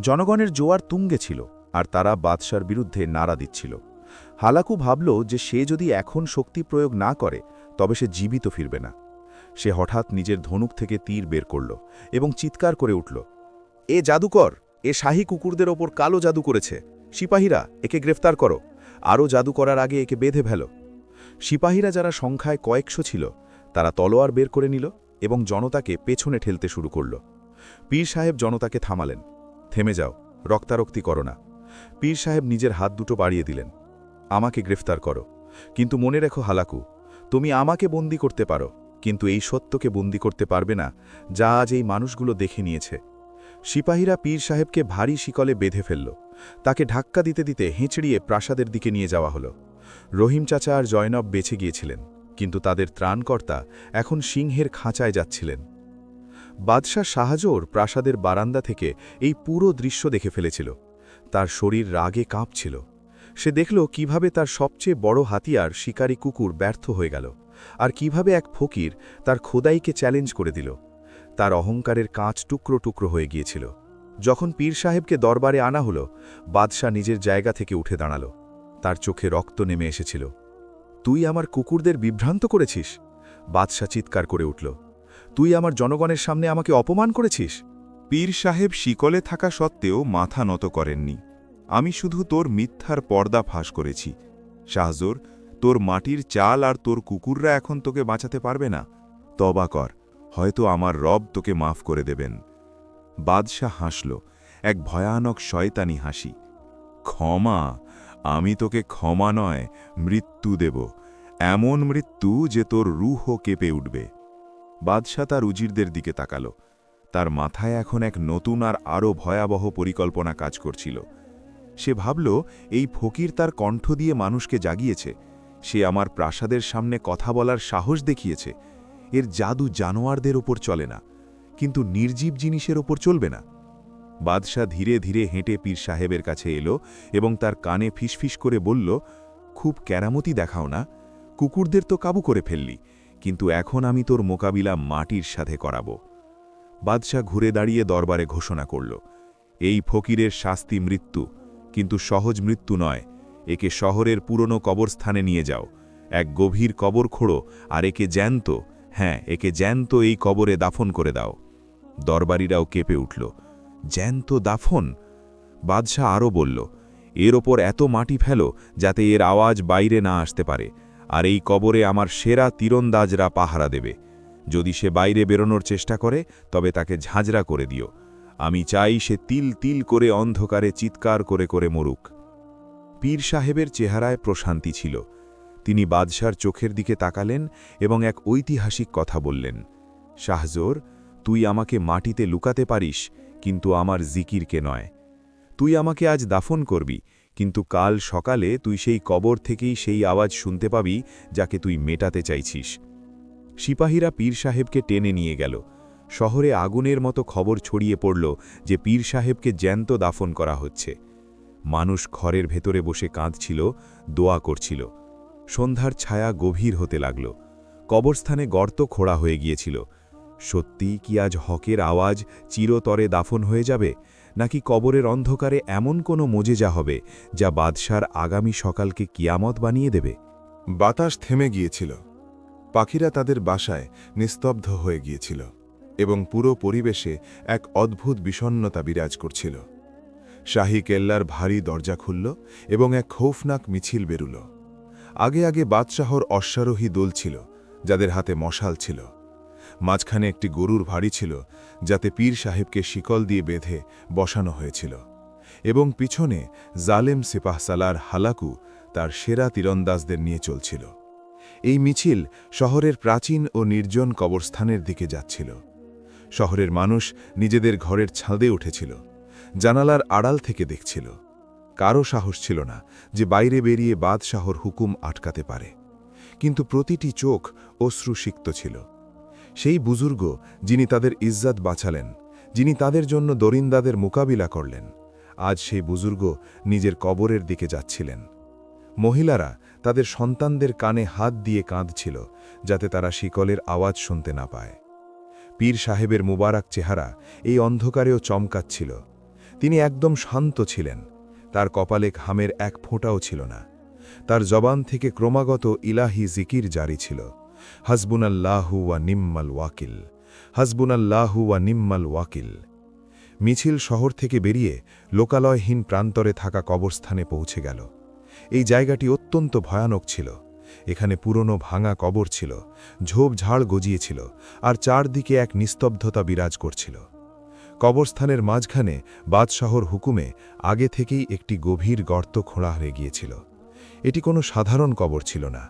জনগণের জোয়ার তুঙ্গে ছিল, আর তারা বাদশার বিরুদ্ধে নাড়া দিচ্ছিল। হালাকু ভাবল যে সে যদি এখন শক্তি প্রয়োগ না করে তবে সে জীবিত ফিরবে না। সে হঠাৎ নিজের ধনুক থেকে তীর বের করল এবং চিৎকার করে উঠল, এ জাদুকর, এ শাহী কুকুরদের ওপর কালো জাদু করেছে। সিপাহীরা, একে গ্রেফতার করো, আরও জাদু করার আগে একে বেঁধে ফেলো। সিপাহীরা, যারা সংখ্যায় কয়েকশো ছিল, তারা তলোয়ার বের করে নিল এবং জনতাকে পেছনে ঠেলতে শুরু করল। পীর সাহেব জনতাকে থামালেন, থেমে যাও, রক্তারক্তি করো না। পীর সাহেব নিজের হাত দুটো বাড়িয়ে দিলেন, আমাকে গ্রেফতার করো, কিন্তু মনে রেখো হালাকু, তুমি আমাকে বন্দি করতে পারো, কিন্তু এই সত্যকে বন্দি করতে পারবে না যা আজ এই মানুষগুলো দেখে নিয়েছে। সিপাহীরা পীর সাহেবকে ভারী শিকলে বেঁধে ফেলল। তাকে ধাক্কা দিতে দিতে হেঁচড়িয়ে প্রাসাদের দিকে নিয়ে যাওয়া হলো। রহিম চাচা আর জয়নব বেঁচে গিয়েছিলেন, কিন্তু তাদের ত্রাণকর্তা এখন সিংহের খাঁচায় যাচ্ছিলেন। বাদশাহ শাহজোর প্রাসাদের বারান্দা থেকে এই পুরো দৃশ্য দেখে ফেলেছিল। তার শরীর রাগে কাঁপছিল। সে দেখল কিভাবে তার সবচেয়ে বড় হাতিয়ার শিকারী কুকুর ব্যর্থ হয়ে গেল, আর কিভাবে এক ফকির তার খোদাইকে চ্যালেঞ্জ করে দিল। তার অহংকারের কাঁচ টুকরো টুকরো হয়ে গিয়েছিল। যখন পীর সাহেবকে দরবারে আনা হলো, বাদশাহ নিজের জায়গা থেকে উঠে দাঁড়াল। তার চোখে রক্ত নেমে এসেছিল। তুই আমার কুকুরদের বিভ্রান্ত করেছিস? বাদশাহ চিৎকার করে উঠল, তুই আমার জনগণের সামনে আমাকে অপমান করেছিস। পীর সাহেব শিকলে থাকা সত্ত্বেও মাথা নত করেননি। আমি শুধু তোর মিথ্যার পর্দা ফাঁস করেছি। শাহজোর, তোর মাটির চাল আর তোর কুকুররা এখন তোকে বাঁচাতে পারবে না। তবা কর, হয়তো আমার রব তোকে মাফ করে দেবেন। বাদশাহ হাসল, এক ভয়ানক শয়তানি হাসি। ক্ষমা? আমি তোকে ক্ষমা নয়, মৃত্যু দেব, এমন মৃত্যু যে তোর রুহও কেঁপে উঠবে। বাদশাহ তার উজিরদের দিকে তাকাল। তার মাথায় এখন এক নতুন আর আরও ভয়াবহ পরিকল্পনা কাজ করছিল। সে ভাবল, এই ফকির তার কণ্ঠ দিয়ে মানুষকে জাগিয়েছে, সে আমার প্রাসাদের সামনে কথা বলার সাহস দেখিয়েছে। এর জাদু জানোয়ারদের ওপর চলে না, কিন্তু নির্জীব জিনিসের ওপর চলবে না। বাদশাহ ধীরে ধীরে হেঁটে পীর সাহেবের কাছে এলো এবং তার কানে ফিসফিস করে বলল, খুব কেরামতি দেখাও না, কুকুরদের তো কাবু করে ফেললি, কিন্তু এখন আমি তোর মোকাবিলা মাটির সাথে করাব। বাদশাহ ঘুরে দাঁড়িয়ে দরবারে ঘোষণা করল, এই ফকিরের শাস্তি মৃত্যু, কিন্তু সহজ মৃত্যু নয়। একে শহরের পুরনো কবরস্থানে নিয়ে যাও, এক গভীর কবর খোঁড়ো, আর একে জ্যান্ত, হ্যাঁ একে জ্যান্ত এই কবরে দাফন করে দাও। দরবারীরাও কেঁপে উঠল। জ্যান্ত দাফন? বাদশাহ আরও বলল, এর ওপর এত মাটি ফেলো যাতে এর আওয়াজ বাইরে না আসতে পারে, আর এই কবরে আমার সেরা তীরন্দাজরা পাহারা দেবে। যদি সে বাইরে বেরোনোর চেষ্টা করে তবে তাকে ঝাঁঝরা করে দিও। আমি চাই সে তিল তিল করে অন্ধকারে চিৎকার করে করে মরুক। পীর সাহেবের চেহারায় প্রশান্তি ছিল। তিনি বাদশার চোখের দিকে তাকালেন এবং এক ঐতিহাসিক কথা বললেন, শাহজোর, তুই আমাকে মাটিতে লুকাতে পারিস, কিন্তু আমার জিকিরকে নয়। তুই আমাকে আজ দাফন করবি, কিন্তু কাল সকালে তুই সেই কবর থেকেই সেই আওয়াজ শুনতে পাবি যাকে তুই মেটাতে চাইছিস। সিপাহীরা পীর সাহেবকে টেনে নিয়ে গেল। শহরে আগুনের মতো খবর ছড়িয়ে পড়ল যে পীর সাহেবকে জ্যান্ত দাফন করা হচ্ছে। মানুষ ঘরের ভেতরে বসে কাঁদছিল, দোয়া করছিল। সন্ধ্যার ছায়া গভীর হতে লাগল। কবরস্থানে গর্ত খোঁড়া হয়ে গিয়েছিল। সত্যিই কি আজ হকের আওয়াজ চিরতরে দাফন হয়ে যাবে, নাকি কবরের অন্ধকারে এমন কোনো মোজেজা হবে যা বাদশার আগামী সকালকে কিয়ামত বানিয়ে দেবে? বাতাস থেমে গিয়েছিল। পাখিরা তাদের বাসায় নিস্তব্ধ হয়ে গিয়েছিল এবং পুরো পরিবেশে এক অদ্ভুত বিষণ্ণতা বিরাজ করছিল। শাহী কেল্লার ভারী দরজা খুলল এবং এক খৌফনাক মিছিল বেরুল। আগে আগে বাদশাহর অশ্বারোহী দল ছিল, যাদের হাতে মশাল ছিল। মাঝখানে একটি গরুর ভাড়ি ছিল, যাতে পীর সাহেবকে শিকল দিয়ে বেঁধে বসানো হয়েছিল, এবং পিছনে জালেম সিপাহসালার হালাকু তার সেরা তীরন্দাজদের নিয়ে চলছিল। এই মিছিল শহরের প্রাচীন ও নির্জন কবরস্থানের দিকে যাচ্ছিল। শহরের মানুষ নিজেদের ঘরের ছাদে উঠেছিল, জানালার আড়াল থেকে দেখছিল। কারও সাহস ছিল না যে বাইরে বেরিয়ে বাদশাহর হুকুম আটকাতে পারে, কিন্তু প্রতিটি চোখ অশ্রুসিক্ত ছিল। সেই বুজুর্গ যিনি তাদের ইজ্জত বাঁচালেন, যিনি তাদের জন্য দরিন্দাদের মোকাবিলা করলেন, আজ সেই বুজুর্গ নিজের কবরের দিকে যাচ্ছিলেন। মহিলারা তাদের সন্তানদের কানে হাত দিয়ে কাঁদছিল, যাতে তারা শিকলের আওয়াজ শুনতে না পায়। পীর সাহেবের মুবারক চেহারা এই অন্ধকারেও চমকাচ্ছিল। তিনি একদম শান্ত ছিলেন। তার কপালে ঘামের এক ফোঁটাও ছিল না। তার জবান থেকে ক্রমাগত ইলাহি জিকির জারি ছিল, হাসবুনাল্লাহু ওয়া নিম্মাল ওয়াকিল, হাসবুনাল্লাহু ওয়া নিম্মাল ওয়াকিল। মিছিল শহর থেকে বেরিয়ে লোকালয়হীন প্রান্তরে থাকা কবরস্থানে পৌঁছে গেল। এই জায়গাটি অত্যন্ত ভয়ানক ছিল। এখানে পুরনো ভাঙা কবর ছিল, ঝোপঝাড় গজিয়েছিল, আর চারদিকে এক নিস্তব্ধতা বিরাজ করছিল। কবরস্থানের মাঝখানে বাদশাহর হুকুমে আগে থেকেই একটি গভীর গর্ত খোঁড়া হয়ে গিয়েছিল। এটি কোনো সাধারণ কবর ছিল না।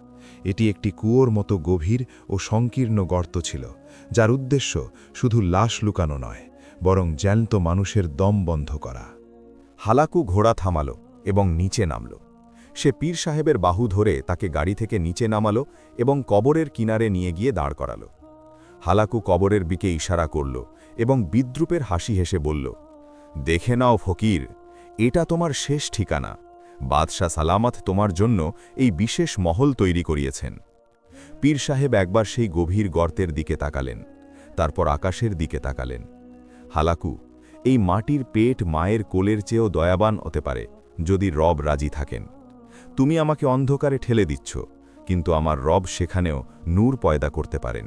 এটি একটি কুয়োর মতো গভীর ও সংকীর্ণ গর্ত ছিল, যার উদ্দেশ্য শুধু লাশ লুকানো নয়, বরং জ্যান্ত মানুষের দম বন্ধ করা। হালাকু ঘোড়া থামাল এবং নিচে নামল। সে পীর সাহেবের বাহু ধরে তাকে গাড়ি থেকে নিচে নামালো এবং কবরের কিনারে নিয়ে গিয়ে দাঁড় করাল। হালাকু কবরের দিকে ইশারা করল এবং বিদ্রুপের হাসি হেসে বলল, দেখে নাও ফকির, এটা তোমার শেষ ঠিকানা। বাদশাহ সালামত তোমার জন্য এই বিশেষ মহল তৈরি করিয়েছেন। পীর সাহেব একবার সেই গভীর গর্তের দিকে তাকালেন, তারপর আকাশের দিকে তাকালেন। হালাকু, এই মাটির পেট মায়ের কোলের চেয়েও দয়াবান হতে পারে যদি রব রাজি থাকেন। তুমি আমাকে অন্ধকারে ঠেলে দিচ্ছ, কিন্তু আমার রব সেখানেও নূর পয়দা করতে পারেন।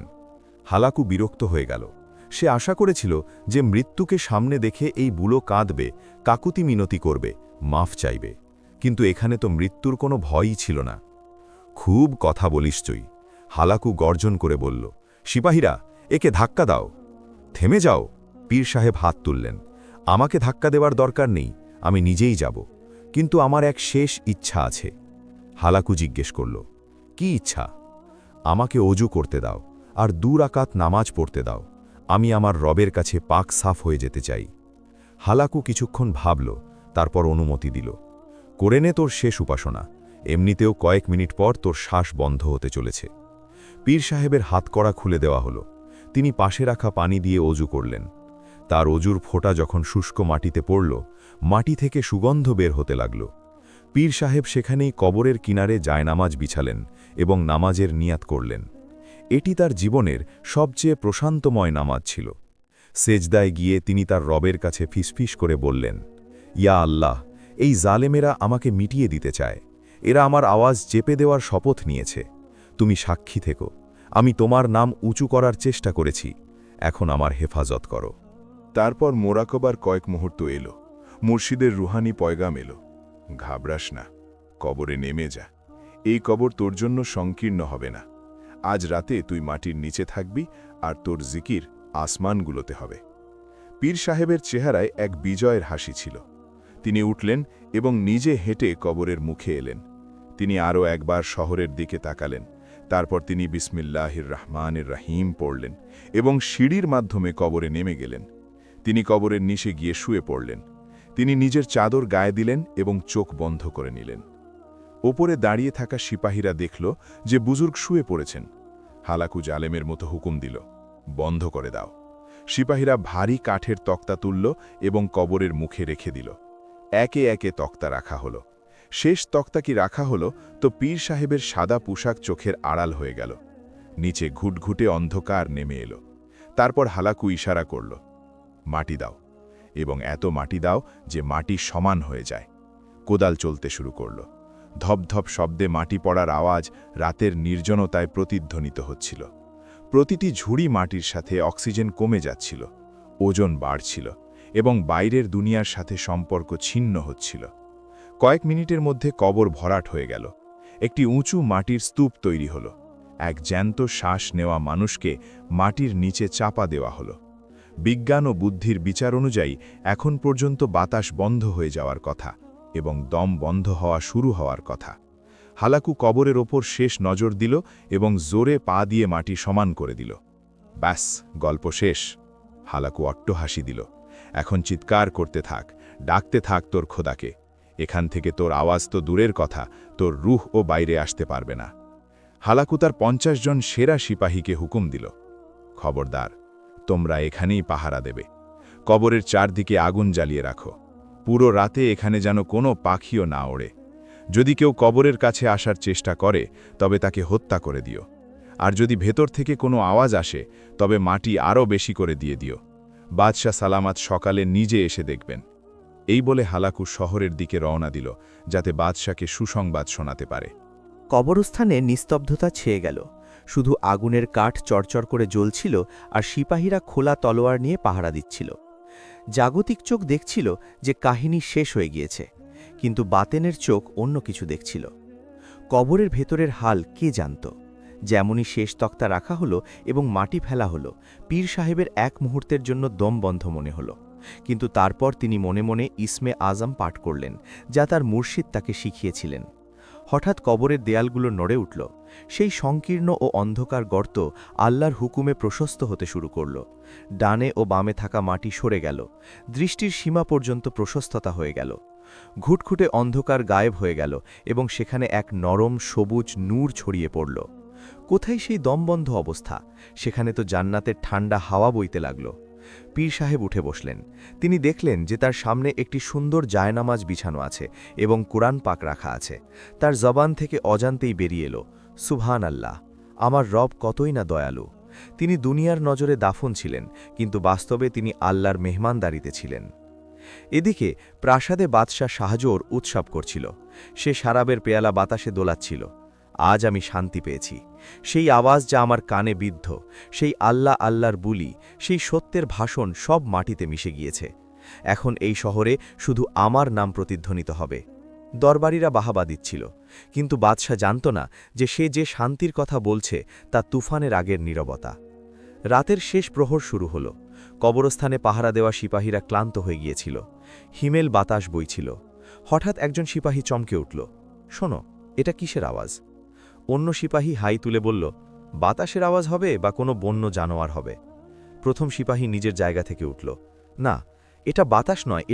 হালাকু বিরক্ত হয়ে গেল। সে আশা করেছিল যে মৃত্যুকে সামনে দেখে এই বুড়ো কাঁদবে, কাকুতি মিনতি করবে, মাফ চাইবে, কিন্তু এখানে তো মৃত্যুর কোনো ভয়ই ছিল না। খুব কথা বলিস তুই, হালাকু গর্জন করে বলল। সিপাহীরা, একে ধাক্কা দাও। থেমে যাও। পীর সাহেব হাত তুললেন। আমাকে ধাক্কা দেওয়ার দরকার নেই, আমি নিজেই যাব, কিন্তু আমার এক শেষ ইচ্ছা আছে। হালাকু জিজ্ঞেস করল, কি ইচ্ছা? আমাকে অজু করতে দাও আর 2 রাকাত নামাজ পড়তে দাও। আমি আমার রবের কাছে পাক সাফ হয়ে যেতে চাই। হালাকু কিছুক্ষণ ভাবল, তারপর অনুমতি দিল। করে নে তোর শেষ উপাসনা, এমনিতেও কয়েক মিনিট পর তোর শ্বাস বন্ধ হতে চলেছে। পীর সাহেবের হাতকড়া খুলে দেওয়া হলো। তিনি পাশে রাখা পানি দিয়ে অজু করলেন। তার অজুর ফোঁটা যখন শুষ্ক মাটিতে পড়ল, মাটি থেকে সুগন্ধ বের হতে লাগল। পীর সাহেব সেখানেই কবরের কিনারে জায়নামাজ বিছালেন এবং নামাজের নিয়াত করলেন। এটি তার জীবনের সবচেয়ে প্রশান্তময় নামাজ ছিল। সেজদায় গিয়ে তিনি তার রবের কাছে ফিসফিস করে বললেন, ইয়া আল্লাহ, এই জালেমেরা আমাকে মিটিয়ে দিতে চায়। এরা আমার আওয়াজ চেপে দেওয়ার শপথ নিয়েছে। তুমি সাক্ষী থেকো, আমি তোমার নাম উঁচু করার চেষ্টা করেছি। এখন আমার হেফাজত করো। তারপর মোরাকবার কয়েক মুহূর্ত এলো। মুর্শিদের রুহানি পয়গাম এলো, ঘাবড়াস না, কবরে নেমে যা। এই কবর তোর জন্য সংকীর্ণ হবে না। আজ রাতে তুই মাটির নিচে থাকবি, আর তোর জিকির আসমানগুলোতে হবে। পীর সাহেবের চেহারায় এক বিজয়ের হাসি ছিল। তিনি উঠলেন এবং নিজে হেঁটে কবরের মুখে এলেন। তিনি আরও একবার শহরের দিকে তাকালেন। তারপর তিনি বিসমিল্লাহির রহমানির রহিম পড়লেন এবং সিঁড়ির মাধ্যমে কবরে নেমে গেলেন। তিনি কবরের নিচে গিয়ে শুয়ে পড়লেন। তিনি নিজের চাদর গায়ে দিলেন এবং চোখ বন্ধ করে নিলেন। ওপরে দাঁড়িয়ে থাকা সিপাহীরা দেখল যে বুজুর্গ শুয়ে পড়েছেন। হালাকু জালেমের মতো হুকুম দিল, বন্ধ করে দাও। সিপাহীরা ভারী কাঠের তক্তা তুলল এবং কবরের মুখে রেখে দিল। একে একে তক্তা রাখা হলো। শেষ তক্তা কি রাখা হলো তো পীর সাহেবের সাদা পোশাক চোখের আড়াল হয়ে গেল। নিচে ঘুটঘুটে অন্ধকার নেমে এলো। তারপর হালাকু ইশারা করল, মাটি দাও, এবং এত মাটি দাও যে মাটি সমান হয়ে যায়। কোদাল চলতে শুরু করল। ধপধপ শব্দে মাটি পড়ার আওয়াজ রাতের নির্জনতায় প্রতিধ্বনিত হচ্ছিল। প্রতিটি ঝুড়ি মাটির সাথে অক্সিজেন কমে যাচ্ছিল, ওজন বাড়ছিল এবং বাইরের দুনিয়ার সাথে সম্পর্ক ছিন্ন হচ্ছিল। কয়েক মিনিটের মধ্যে কবর ভরাট হয়ে গেল। একটি উঁচু মাটির স্তূপ তৈরি হল। এক জ্যান্ত শ্বাস নেওয়া মানুষকে মাটির নিচে চাপা দেওয়া হলো। বিজ্ঞান ও বুদ্ধির বিচার অনুযায়ী এখন পর্যন্ত বাতাস বন্ধ হয়ে যাওয়ার কথা এবং দম বন্ধ হওয়া শুরু হওয়ার কথা। হালাকু কবরের ওপর শেষ নজর দিল এবং জোরে পা দিয়ে মাটি সমান করে দিল। ব্যাস, গল্প শেষ। হালাকু অট্টহাসি দিল। এখন চিৎকার করতে থাক, ডাকতে থাক তোর খোদাকে। এখান থেকে তোর আওয়াজ তো দূরের কথা, তোর রুহ ও বাইরে আসতে পারবে না। হালাকু তার 50 জন সেরা সিপাহীকে হুকুম দিল, খবরদার, তোমরা এখানেই পাহারা দেবে। কবরের চারদিকে আগুন জ্বালিয়ে রাখো। পুরো রাতে এখানে যেন কোনো পাখিও না ওড়ে। যদি কেউ কবরের কাছে আসার চেষ্টা করে তবে তাকে হত্যা করে দিও। আর যদি ভেতর থেকে কোনো আওয়াজ আসে তবে মাটি আরও বেশি করে দিয়ে দিও। বাদশাহ সালামাত সকালে নিজে এসে দেখবেন। এই বলে হালাকু শহরের দিকে রওনা দিল, যাতে বাদশাকে সুসংবাদ শোনাতে পারে। কবরস্থানে নিস্তব্ধতা ছেয়ে গেল। শুধু আগুনের কাঠ চরচর করে জ্বলছিল আর সিপাহীরা খোলা তলোয়ার নিয়ে পাহারা দিচ্ছিল। জাগতিক চোখ দেখছিল যে কাহিনী শেষ হয়ে গিয়েছে, কিন্তু বাতেনের চোখ অন্য কিছু দেখছিল। কবরের ভেতরের হাল কে জানত? যেমনই শেষ তক্তা রাখা হলো এবং মাটি ফেলা হলো, পীর সাহেবের এক মুহূর্তের জন্য দম বন্ধ মনে হলো। কিন্তু তারপর তিনি মনে মনে ইসমে আজম পাঠ করলেন, যা তার মুর্শিদ তাকে শিখিয়েছিলেন। হঠাৎ কবরের দেয়ালগুলো নড়ে উঠল। সেই সংকীর্ণ ও অন্ধকার গর্ত আল্লাহর হুকুমে প্রশস্ত হতে শুরু করল। ডানে ও বামে থাকা মাটি সরে গেল। দৃষ্টির সীমা পর্যন্ত প্রশস্ততা হয়ে গেল। ঘুটঘুটে অন্ধকার গায়েব হয়ে গেল এবং সেখানে এক নরম সবুজ নূর ছড়িয়ে পড়ল। কোথায় সেই দমবন্ধ অবস্থা? সেখানে তো জান্নাতের ঠান্ডা হাওয়া বইতে লাগল। পীর সাহেব উঠে বসলেন। তিনি দেখলেন যে তার সামনে একটি সুন্দর জায়নামাজ বিছানো আছে এবং কোরআন পাক রাখা আছে। তার জবান থেকে অজান্তেই বেরিয়ে এলো, সুবহান আল্লাহ, আমার রব কতই না দয়ালু। তিনি দুনিয়ার নজরে দাফন ছিলেন, কিন্তু বাস্তবে তিনি আল্লাহর মেহমানদারিতে ছিলেন। এদিকে প্রাসাদে বাদশাহ শাহজোর উৎসব করছিল। সে শারাবের পেয়ালা বাতাসে দোলাচ্ছিল। আজ আমি শান্তি পেয়েছি। সেই আওয়াজ যা আমার কানে বিদ্ধ, সেই আল্লাহ আল্লাহর বুলি, সেই সত্যের ভাষণ সব মাটিতে মিশে গিয়েছে। এখন এই শহরে শুধু আমার নাম প্রতিধ্বনিত হবে। দরবারীরা বাহাবা দিচ্ছিল, কিন্তু বাদশাহ জানত না যে সে যে শান্তির কথা বলছে তা তুফানের আগের নীরবতা। রাতের শেষ প্রহর শুরু হল। কবরস্থানে পাহারা দেওয়া সিপাহীরা ক্লান্ত হয়ে গিয়েছিল। হিমেল বাতাস বইছিল। হঠাৎ একজন সিপাহী চমকে উঠল, শোনো, এটা কিসের আওয়াজ? অন্য সিপাহী হাই তুলে বলল, বাতাসের আওয়াজ হবে বা কোনো বন্য জানোয়ার হবে। প্রথম সিপাহী নিজের জায়গা থেকে উঠল, না, এটা বাতাস নয়,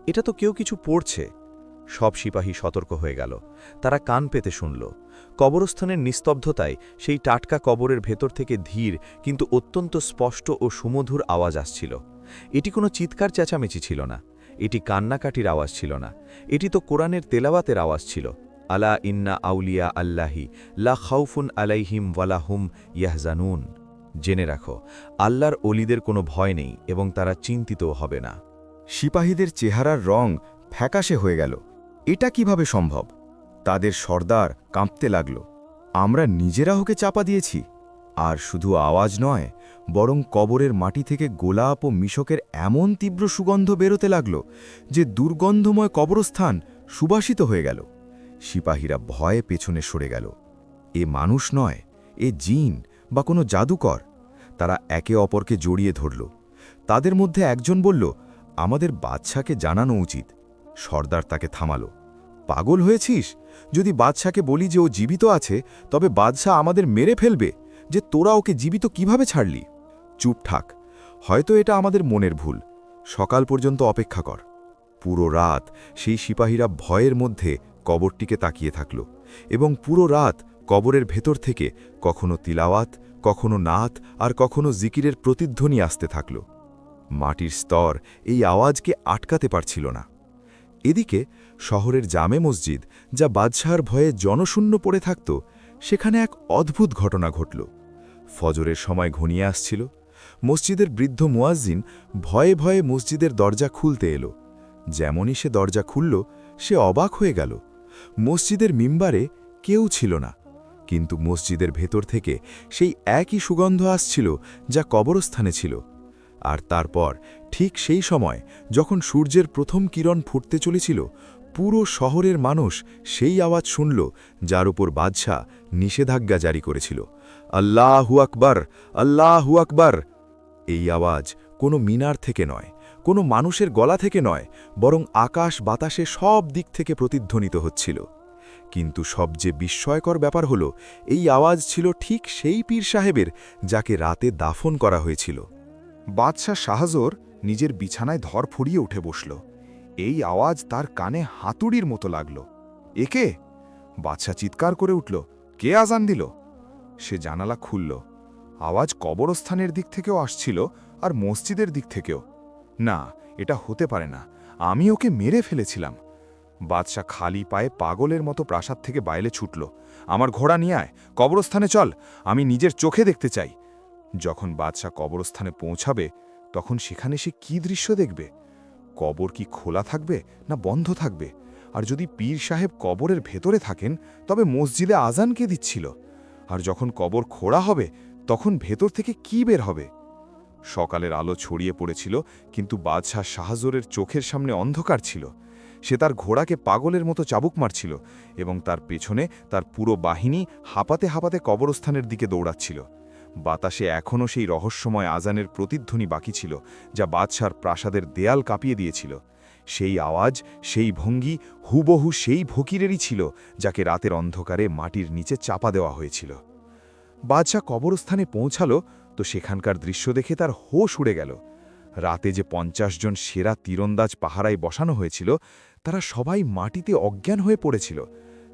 এটা তো কেউ কিছু পড়ছে। সব সিপাহী সতর্ক হয়ে গেল। তারা কান পেতে শুনল। কবরস্থানের নিস্তব্ধতায় সেই টাটকা কবরের ভেতর থেকে ধীর কিন্তু অত্যন্ত স্পষ্ট ও সুমধুর আওয়াজ আসছিল। এটি কোনো চিৎকার চেঁচামেচি ছিল না, এটি কান্নাকাটির আওয়াজ ছিল না, এটি তো কোরআনের তেলাওয়াতের আওয়াজ ছিল। আলা ইন্না আউলিয়া আল্লাহি লা খাউফুন আলাইহিম ওয়ালা হুম ইয়াহজানুন। জেনে রাখো, আল্লাহর অলিদের কোনো ভয় নেই এবং তারা চিন্তিতও হবে না। সিপাহীদের চেহারার রং ফ্যাকাশে হয়ে গেল। এটা কিভাবে সম্ভব? তাদের সর্দার কাঁপতে লাগল। আমরা নিজেরা ওকে চাপা দিয়েছি। আর শুধু আওয়াজ নয়, বরং কবরের মাটি থেকে গোলাপ ও মিশকের এমন তীব্র সুগন্ধ বেরোতে লাগল যে দুর্গন্ধময় কবরস্থান সুবাসিত হয়ে গেল। সিপাহীরা ভয়ে পেছনে সরে গেল। এ মানুষ নয়, এ জিন বা কোনো জাদুকর। তারা একে অপরকে জড়িয়ে ধরল। তাদের মধ্যে একজন বলল, আমাদের বাদশাকে জানানো উচিত। সর্দার তাকে থামালো। পাগল হয়েছিস? যদি বাদশাকে বলি যে ও জীবিত আছে, তবে বাদশা আমাদের মেরে ফেলবে। যে তোরা ওকে জীবিত কিভাবে ছাড়লি? চুপ থাক, হয়তো এটা আমাদের মনের ভুল। সকাল পর্যন্ত অপেক্ষা কর। পুরো রাত সেই সিপাহীরা ভয়ের মধ্যে কবরটিকে তাকিয়ে থাকল, এবং পুরো রাত কবরের ভেতর থেকে কখনো তিলাওয়াত, কখনো নাত আর কখনো জিকিরের প্রতিধ্বনি আসতে থাকল। মাটির স্তর এই আওয়াজকে আটকাতে পারছিল না। এদিকে শহরের জামে মসজিদ, যা বাদশাহর ভয়ে জনশূন্য পড়ে থাকত, সেখানে এক অদ্ভুত ঘটনা ঘটল। ফজরের সময় ঘনিয়ে আসছিল। মসজিদের বৃদ্ধ মুয়াজ্জিন ভয়ে ভয়ে মসজিদের দরজা খুলতে এলো। যেমনই সে দরজা খুলল, সে অবাক হয়ে গেল। মসজিদের মিম্বারে কেউ ছিল না, কিন্তু মসজিদের ভেতর থেকে সেই একই সুগন্ধ আসছিল যা কবরস্থানে ছিল। আর তারপর ঠিক সেই সময় যখন সূর্যের প্রথম কিরণ ফুটতে চলেছিল, পুরো শহরের মানুষ সেই আওয়াজ শুনল যার উপর বাদশাহ নিষেধাজ্ঞা জারি করেছিল। আল্লাহু আকবার, আল্লাহু আকবার। এই আওয়াজ কোনো মিনার থেকে নয়, কোনো মানুষের গলা থেকে নয়, বরং আকাশ বাতাসে সব দিক থেকে প্রতিধ্বনিত হচ্ছিল। কিন্তু সবচেয়ে বিস্ময়কর ব্যাপার হল, এই আওয়াজ ছিল ঠিক সেই পীর সাহেবের যাকে রাতে দাফন করা হয়েছিল। বাদশাহ শাহজোর নিজের বিছানায় ধর ফুরিয়ে উঠে বসল। এই আওয়াজ তার কানে হাতুড়ির মতো লাগল। একে? বাদশাহ চিৎকার করে উঠল, কে আজান দিল? সে জানালা খুলল। আওয়াজ কবরস্থানের দিক থেকেও আসছিল, আর মসজিদের দিক থেকেও। না, এটা হতে পারে না, আমি ওকে মেরে ফেলেছিলাম। বাদশাহ খালি পায়ে পাগলের মতো প্রাসাদ থেকে বাইরে ছুটল। আমার ঘোড়া নিয়ে আয়, কবরস্থানে চল, আমি নিজের চোখে দেখতে চাই। যখন বাদশাহ কবরস্থানে পৌঁছাবে, তখন সেখানে সে কি দৃশ্য দেখবে? কবর কি খোলা থাকবে না বন্ধ থাকবে? আর যদি পীর সাহেব কবরের ভেতরে থাকেন, তবে মসজিদে আজান কে দিচ্ছিল? আর যখন কবর খোঁড়া হবে, তখন ভেতর থেকে কি বের হবে? সকালের আলো ছড়িয়ে পড়েছিল, কিন্তু বাদশাহ শাহজোরের চোখের সামনে অন্ধকার ছিল। সে তার ঘোড়াকে পাগলের মতো চাবুক মারছিল, এবং তার পেছনে তার পুরো বাহিনী হাঁপাতে হাঁপাতে কবরস্থানের দিকে দৌড়াচ্ছিল। বাতাসে এখনও সেই রহস্যময় আজানের প্রতিধ্বনি বাকি ছিল, যা বাদশার প্রাসাদের দেয়াল কাঁপিয়ে দিয়েছিল। সেই আওয়াজ, সেই ভঙ্গি হুবহু সেই ফকিরেরই ছিল, যাকে রাতের অন্ধকারে মাটির নিচে চাপা দেওয়া হয়েছিল। বাদশাহ কবরস্থানে পৌঁছালো তো সেখানকার দৃশ্য দেখে তার হোশ উড়ে গেল। রাতে যে 50 জন সেরা তীরন্দাজ পাহারায় বসানো হয়েছিল, তারা সবাই মাটিতে অজ্ঞান হয়ে পড়েছিল।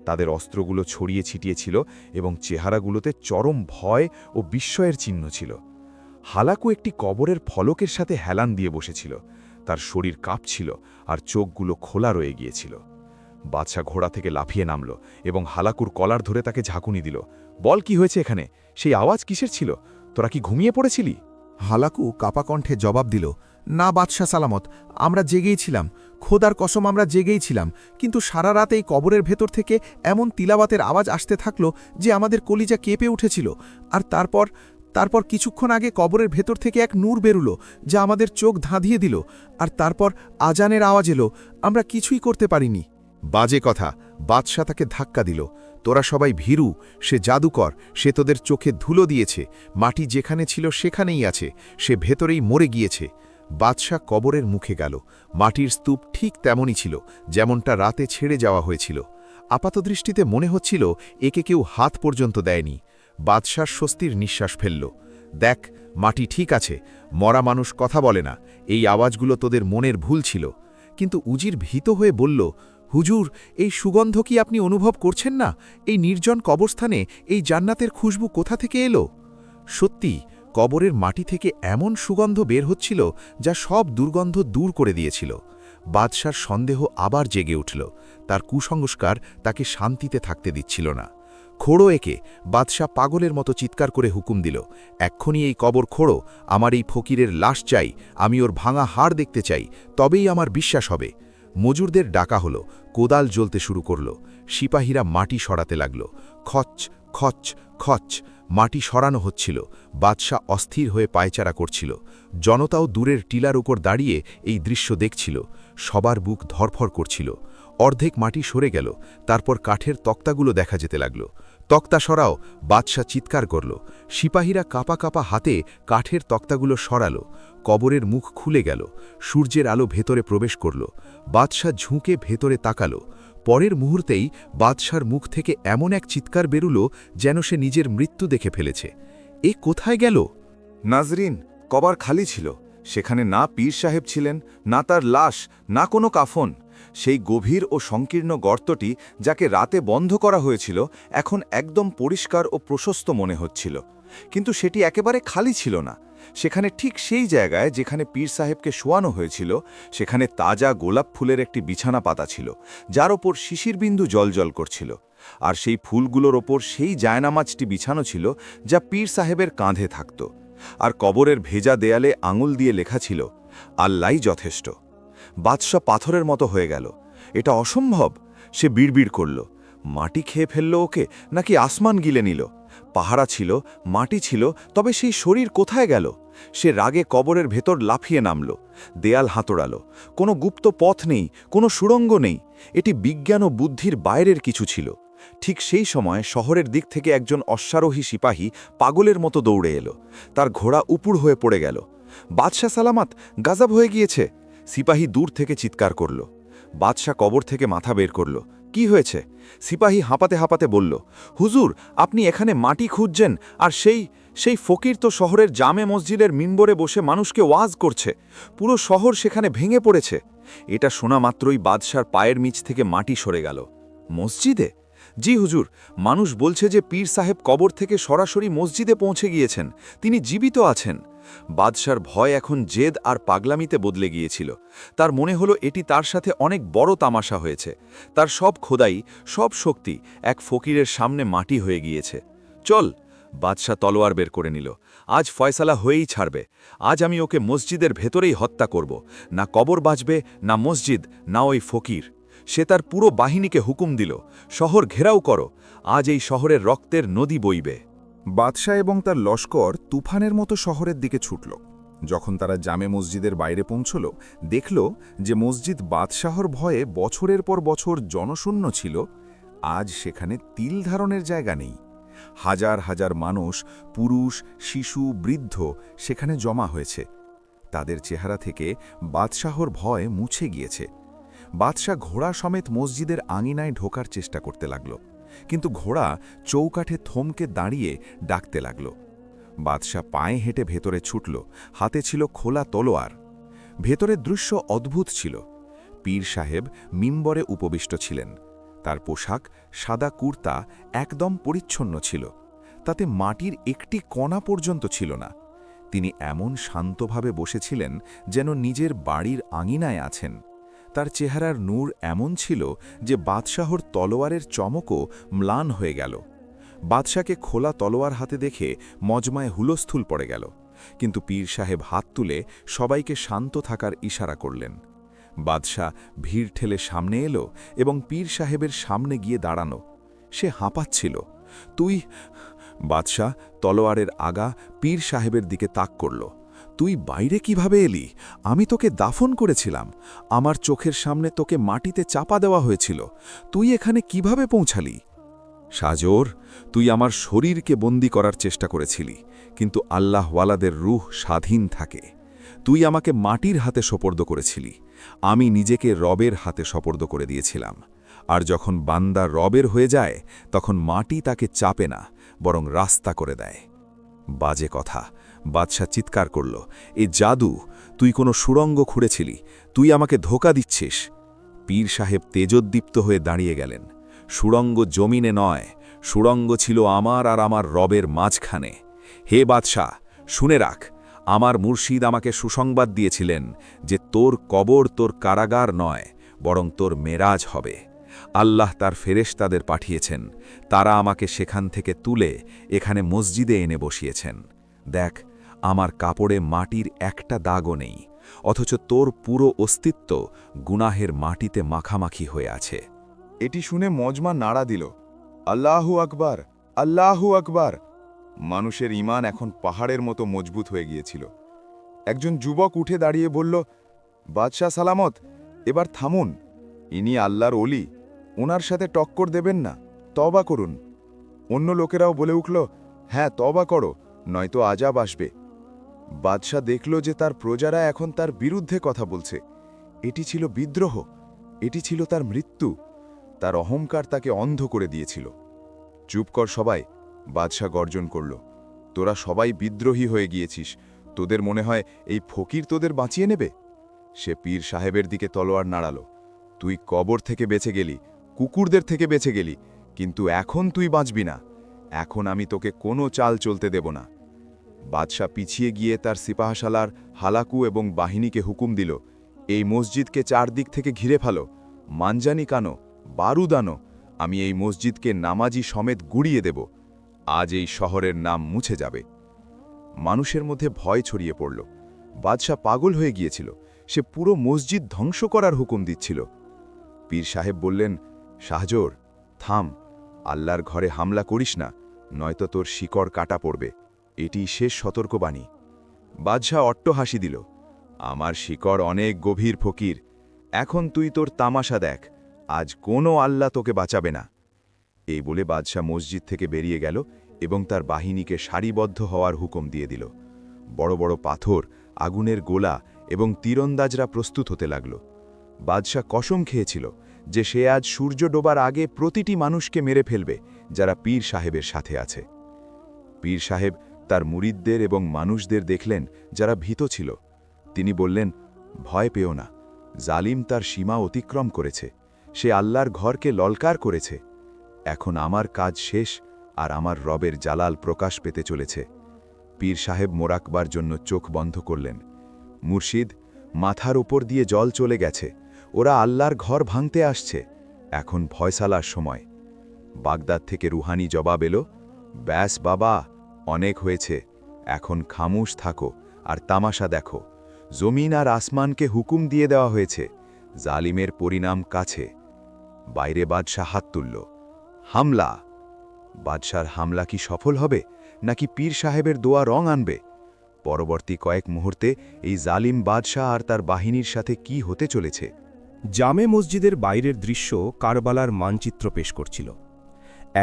তাদের অস্ত্রগুলো ছড়িয়ে ছিটিয়েছিল, এবং চেহারাগুলোতে চরম ভয় ও বিস্ময়ের চিহ্ন ছিল। হালাকু একটি কবরের ফলকের সাথে হেলান দিয়ে বসেছিল। তার শরীর কাঁপছিল, আর চোখগুলো খোলা রয়ে গিয়েছিল। বাদশাহ ঘোড়া থেকে লাফিয়ে নামল এবং হালাকুর কলার ধরে তাকে ঝাঁকুনি দিল। বল, কি হয়েছে এখানে? সেই আওয়াজ কিসের ছিল? তোরা কি ঘুমিয়ে পড়েছিলি? হালাকু কাপা কণ্ঠে জবাব দিল, না বাদশাহ সালামত, আমরা জেগেই ছিলাম। খোদার কসম, আমরা জেগেই ছিলাম। কিন্তু সারা রাত এই কবরের ভেতর থেকে এমন তিলাওয়াতের আওয়াজ আসতে থাকল যে আমাদের কলিজা কেঁপে উঠেছিল। আর তারপর কিছুক্ষণ আগে কবরের ভেতর থেকে এক নূর বেরুলো, যা আমাদের চোখ ধাঁধিয়ে দিল। আর তারপর আজানের আওয়াজ এলো। আমরা কিছুই করতে পারিনি। বাজে কথা! বাদশাহ তাকে ধাক্কা দিল। তোরা সবাই ভীরু, সে জাদুকর, সে তোদের চোখে ধুলো দিয়েছে। মাটি যেখানে ছিল সেখানেই আছে, সে ভেতরেই মরে গিয়েছে। বাদশাহ কবরের মুখে গেল। মাটির স্তূপ ঠিক তেমনই ছিল, যেমনটা রাতে ছেড়ে যাওয়া হয়েছিল। আপাতদৃষ্টিতে মনে হচ্ছিল একে কেউ হাত পর্যন্ত দেয়নি। বাদশাহ স্বস্তির নিঃশ্বাস ফেলল। দেখ, মাটি ঠিক আছে, মরা মানুষ কথা বলে না। এই আওয়াজগুলো তোদের মনের ভুল ছিল। কিন্তু উজির ভীত হয়ে বলল, হুজুর, এই সুগন্ধ কি আপনি অনুভব করছেন না? এই নির্জন কবরস্থানে এই জান্নাতের খুশবু কোথা থেকে এলো? সত্যি, কবরের মাটি থেকে এমন সুগন্ধ বের হচ্ছিল যা সব দুর্গন্ধ দূর করে দিয়েছিল। বাদশার সন্দেহ আবার জেগে উঠল। তার কুসংস্কার তাকে শান্তিতে থাকতে দিচ্ছিল না। খোঁড়ো একে। বাদশাহ পাগলের মতো চিৎকার করে হুকুম দিল, এক্ষুনি এই কবর খোঁড়ো, আমার এই ফকিরের লাশ চাই, আমি ওর ভাঙা হাড় দেখতে চাই, তবেই আমার বিশ্বাস হবে। মজুরদের ডাকা হলো, কোদাল জ্বলতে শুরু করল। সিপাহীরা মাটি সরাতে লাগল। খচ খচ খচ মাটি সরানো হচ্ছিল। বাদশাহ অস্থির হয়ে পায়চারা করছিল। জনতাও দূরের টিলার উপর দাঁড়িয়ে এই দৃশ্য দেখছিল। সবার বুক ধরফর করছিল। অর্ধেক মাটি সরে গেল, তারপর কাঠের তক্তাগুলো দেখা যেতে লাগল। তক্তা সরাও, বাদশাহ চিৎকার করল। সিপাহীরা কাপা কাপা হাতে কাঠের তক্তাগুলো সরালো। কবরের মুখ খুলে গেল। সূর্যের আলো ভেতরে প্রবেশ করল। বাদশাহ ঝুঁকে ভেতরে তাকালো। পরের মুহূর্তেই বাদশার মুখ থেকে এমন এক চিৎকার বেরুল যেন সে নিজের মৃত্যু দেখে ফেলেছে। এ কোথায় গেল? নাজরিন, কবর খালি ছিল। সেখানে না পীর সাহেব ছিলেন, না তার লাশ, না কোনো কাফন। সেই গভীর ও সংকীর্ণ গর্তটি, যাকে রাতে বন্ধ করা হয়েছিল, এখন একদম পরিষ্কার ও প্রশস্ত মনে হচ্ছিল। কিন্তু সেটি একেবারে খালি ছিল না। সেখানে ঠিক সেই জায়গায় যেখানে পীর সাহেবকে শোয়ানো হয়েছিল, সেখানে তাজা গোলাপ ফুলের একটি বিছানা পাতা ছিল, যার ওপর শিশিরবিন্দু জলজল করছিল। আর সেই ফুলগুলোর ওপর সেই জায়নামাজটি বিছানো ছিল, যা পীর সাহেবের কাঁধে থাকত। আর কবরের ভেজা দেয়ালে আঙুল দিয়ে লেখা ছিল, আল্লাহই যথেষ্ট। বাদশাহ পাথরের মতো হয়ে গেল। এটা অসম্ভব। সে বিড়বিড় করল, মাটি খেয়ে ফেলল ওকে, নাকি আসমান গিলে নিল? পাহারা ছিল, মাটি ছিল, তবে সেই শরীর কোথায় গেল? সে রাগে কবরের ভেতর লাফিয়ে নামল। দেয়াল হাতড়ালো। কোনো গুপ্ত পথ নেই, কোনো সুড়ঙ্গ নেই। এটি বিজ্ঞান ও বুদ্ধির বাইরের কিছু ছিল। ঠিক সেই সময় শহরের দিক থেকে একজন অশ্বারোহী সিপাহী পাগলের মতো দৌড়ে এলো। তার ঘোড়া উপুড় হয়ে পড়ে গেল। বাদশাহ সালামাত, গাজাব হয়ে গিয়েছে। সিপাহী দূর থেকে চিৎকার করল। বাদশাহ কবর থেকে মাথা বের করল। কি হয়েছে? সিপাহী হাঁপাতে হাঁপাতে বলল, হুজুর, আপনি এখানে মাটি খুঁজছেন, আর সেই ফকির তো শহরের জামে মসজিদের মিম্বরে বসে মানুষকে ওয়াজ করছে। পুরো শহর সেখানে ভেঙে পড়েছে। এটা শোনা মাত্রই বাদশার পায়ের নিচ থেকে মাটি সরে গেল। মসজিদে? জি হুজুর, মানুষ বলছে যে পীর সাহেব কবর থেকে সরাসরি মসজিদে পৌঁছে গিয়েছেন। তিনি জীবিত আছেন। বাদশার ভয় এখন জেদ আর পাগলামিতে বদলে গিয়েছিল। তার মনে হলো এটি তার সাথে অনেক বড় তামাশা হয়েছে। তার সব খোদাই, সব শক্তি এক ফকিরের সামনে মাটি হয়ে গিয়েছে। চল, বাদশাহ তলোয়ার বের করে নিল। আজ ফয়সালা হয়েই ছাড়বে। আজ আমি ওকে মসজিদের ভেতরেই হত্যা করব। না কবর বাঁচবে, না মসজিদ, না ওই ফকির। সে তার পুরো বাহিনীকে হুকুম দিল, শহর ঘেরাও করো। আজ এই শহরের রক্তের নদী বইবে। বাদশাহ এবং তার লস্কর তুফানের মতো শহরের দিকে ছুটল। যখন তারা জামে মসজিদের বাইরে পৌঁছল, দেখল যে মসজিদ বাদশাহর ভয়ে বছরের পর বছর জনশূন্য ছিল। আজ সেখানে তিল ধারণের জায়গা নেই। হাজার হাজার মানুষ, পুরুষ, শিশু, বৃদ্ধ সেখানে জমা হয়েছে। তাদের চেহারা থেকে বাদশাহর ভয় মুছে গিয়েছে। বাদশাহ ঘোড়া সমেত মসজিদের আঙিনায় ঢোকার চেষ্টা করতে লাগল, কিন্তু ঘোড়া চৌকাঠে থমকে দাঁড়িয়ে ডাকতে লাগল। বাদশাহ পায়ে হেঁটে ভেতরে ছুটল। হাতে ছিল খোলা তলোয়ার। ভেতরের দৃশ্য অদ্ভুত ছিল। পীর সাহেব মিম্বরে উপবিষ্ট ছিলেন। তার পোশাক সাদা কুর্তা একদম পরিচ্ছন্ন ছিল। তাতে মাটির একটি কণা পর্যন্ত ছিল না। তিনি এমন শান্তভাবে বসেছিলেন যেন নিজের বাড়ির আঙিনায় আছেন। তার চেহারার নূর এমন ছিল যে বাদশাহর তলোয়ারের চমকও ম্লান হয়ে গেল। বাদশাকে খোলা তলোয়ার হাতে দেখে মজমায় হুলস্থুল পড়ে গেল, কিন্তু পীর সাহেব হাত তুলে সবাইকে শান্ত থাকার ইশারা করলেন। বাদশাহ ভিড় ঠেলে সামনে এলো এবং পীর সাহেবের সামনে গিয়ে দাঁড়ানো। সে হাঁপাচ্ছিল। তুই? বাদশাহ তলোয়ারের আগা পীর সাহেবের দিকে তাক করল। তুই বাইরে কিভাবে এলি? আমি তোকে দাফন করেছিলাম। আমার চোখের সামনে তোকে মাটিতে চাপা দেওয়া হয়েছিল। তুই এখানে কিভাবে পৌঁছালি? সাজোর, তুই আমার শরীরকে বন্দী করার চেষ্টা করেছিলি, কিন্তু আল্লাহওয়ালাদের রূহ স্বাধীন থাকে। তুই আমাকে মাটির হাতে সোপর্দ করেছিলি। আমি নিজেকে রবের হাতে সোপর্দ করে দিয়েছিলাম। আর যখন বান্দা রবের হয়ে যায়, তখন মাটি তাকে চাপে না, বরং রাস্তা করে দেয়। বাজে কথা, বাদশাহ চিৎকার করল। এ জাদু! তুই কোনো সুড়ঙ্গ খুঁড়েছিলি। তুই আমাকে ধোঁকা দিচ্ছিস। পীর সাহেব তেজোদ্দীপ্ত হয়ে দাঁড়িয়ে গেলেন। সুড়ঙ্গ জমিনে নয়, সুড়ঙ্গ ছিল আমার আর আমার রবের মাঝখানে। হে বাদশাহ, শুনে রাখ, আমার মুর্শিদ আমাকে সুসংবাদ দিয়েছিলেন যে তোর কবর তোর কারাগার নয়, বরং তোর মেরাজ হবে। আল্লাহ তার ফেরেশতাদের পাঠিয়েছেন, তারা আমাকে সেখান থেকে তুলে এখানে মসজিদে এনে বসিয়েছেন। দেখ, আমার কাপড়ে মাটির একটা দাগও নেই, অথচ তোর পুরো অস্তিত্ব গুনাহের মাটিতে মাখামাখি হয়ে আছে। এটি শুনে মজমা নাড়া দিল, আল্লাহু আকবার, আল্লাহু আকবার। মানুষের ঈমান এখন পাহাড়ের মতো মজবুত হয়ে গিয়েছিল। একজন যুবক উঠে দাঁড়িয়ে বলল, বাদশাহ সালামত, এবার থামুন। ইনি আল্লাহর ওলি, ওনার সাথে টক্কর দেবেন না, তওবা করুন। অন্য লোকেরাও বলে উঠল, হ্যাঁ, তওবা করো, নয়তো আযাব আসবে। বাদশাহ দেখল যে তার প্রজারা এখন তার বিরুদ্ধে কথা বলছে। এটি ছিল বিদ্রোহ, এটি ছিল তার মৃত্যু। তার অহংকার তাকে অন্ধ করে দিয়েছিল। চুপ কর সবাই, বাদশাহ গর্জন করল, তোরা সবাই বিদ্রোহী হয়ে গিয়েছিস। তোদের মনে হয় এই ফকির তোদের বাঁচিয়ে নেবে? সে পীর সাহেবের দিকে তলোয়ার নাড়াল, তুই কবর থেকে বেঁচে গেলি, কুকুরদের থেকে বেঁচে গেলি, কিন্তু এখন তুই বাঁচবি না। এখন আমি তোকে কোনো চাল চলতে দেব না। বাদশাহ পিছিয়ে গিয়ে তার সিপাহশালার হালাকু এবং বাহিনীকে হুকুম দিল, এই মসজিদকে চারদিক থেকে ঘিরে ফেলো, মানজানি কানো, বারুদ আনো, আমি এই মসজিদকে নামাজি সমেত গুড়িয়ে দেব। আজ এই শহরের নাম মুছে যাবে। মানুষের মধ্যে ভয় ছড়িয়ে পড়ল। বাদশাহ পাগল হয়ে গিয়েছিল, সে পুরো মসজিদ ধ্বংস করার হুকুম দিচ্ছিল। পীর সাহেব বললেন, শাহজোর, থাম, আল্লাহর ঘরে হামলা করিস না, নয়তো তোর শিকড় কাটা পড়বে। এটি শেষ সতর্কবাণী। বাদশাহ অট্টহাসি দিল, আমার শিকড় অনেক গভীর ফকির, এখন তুই তোর তামাশা দেখ, আজ কোনো আল্লাহ তোকে বাঁচাবে না। এই বলে বাদশাহ মসজিদ থেকে বেরিয়ে গেল এবং তার বাহিনীকে সারিবদ্ধ হওয়ার হুকুম দিয়ে দিল। বড় বড় পাথর, আগুনের গোলা এবং তীরন্দাজরা প্রস্তুত হতে লাগল। বাদশাহ কসম খেয়েছিল যে সে আজ সূর্য ডোবার আগে প্রতিটি মানুষকে মেরে ফেলবে যারা পীর সাহেবের সাথে আছে। পীর সাহেব তার মুরিদদের এবং মানুষদের দেখলেন যারা ভীত ছিল। তিনি বললেন, ভয় পেও না, জালিম তার সীমা অতিক্রম করেছে, সে আল্লাহর ঘরকে ললকার করেছে। এখন আমার কাজ শেষ আর আমার রবের জালাল প্রকাশ পেতে চলেছে। পীর সাহেব মোরাকবার জন্য চোখ বন্ধ করলেন। মুর্শিদ, মাথার ওপর দিয়ে জল চলে গেছে, ওরা আল্লাহর ঘর ভাঙতে আসছে, এখন ফয়সালার সময়। বাগদাদ থেকে রুহানি জবাব এলো, ব্যাস বাবা, অনেক হয়েছে, এখন খামোশ থাকো আর তামাশা দেখো। জমিন আর আসমানকে হুকুম দিয়ে দেওয়া হয়েছে, জালিমের পরিণাম কাছে। বাইরে বাদশাহ হাত তুলল, হামলা। বাদশার হামলা কি সফল হবে, নাকি পীর সাহেবের দোয়া রং আনবে? পরবর্তী কয়েক মুহূর্তে এই জালিম বাদশাহ আর তার বাহিনীর সাথে কি হতে চলেছে? জামে মসজিদের বাইরের দৃশ্য কারবালার মানচিত্র পেশ করছিল।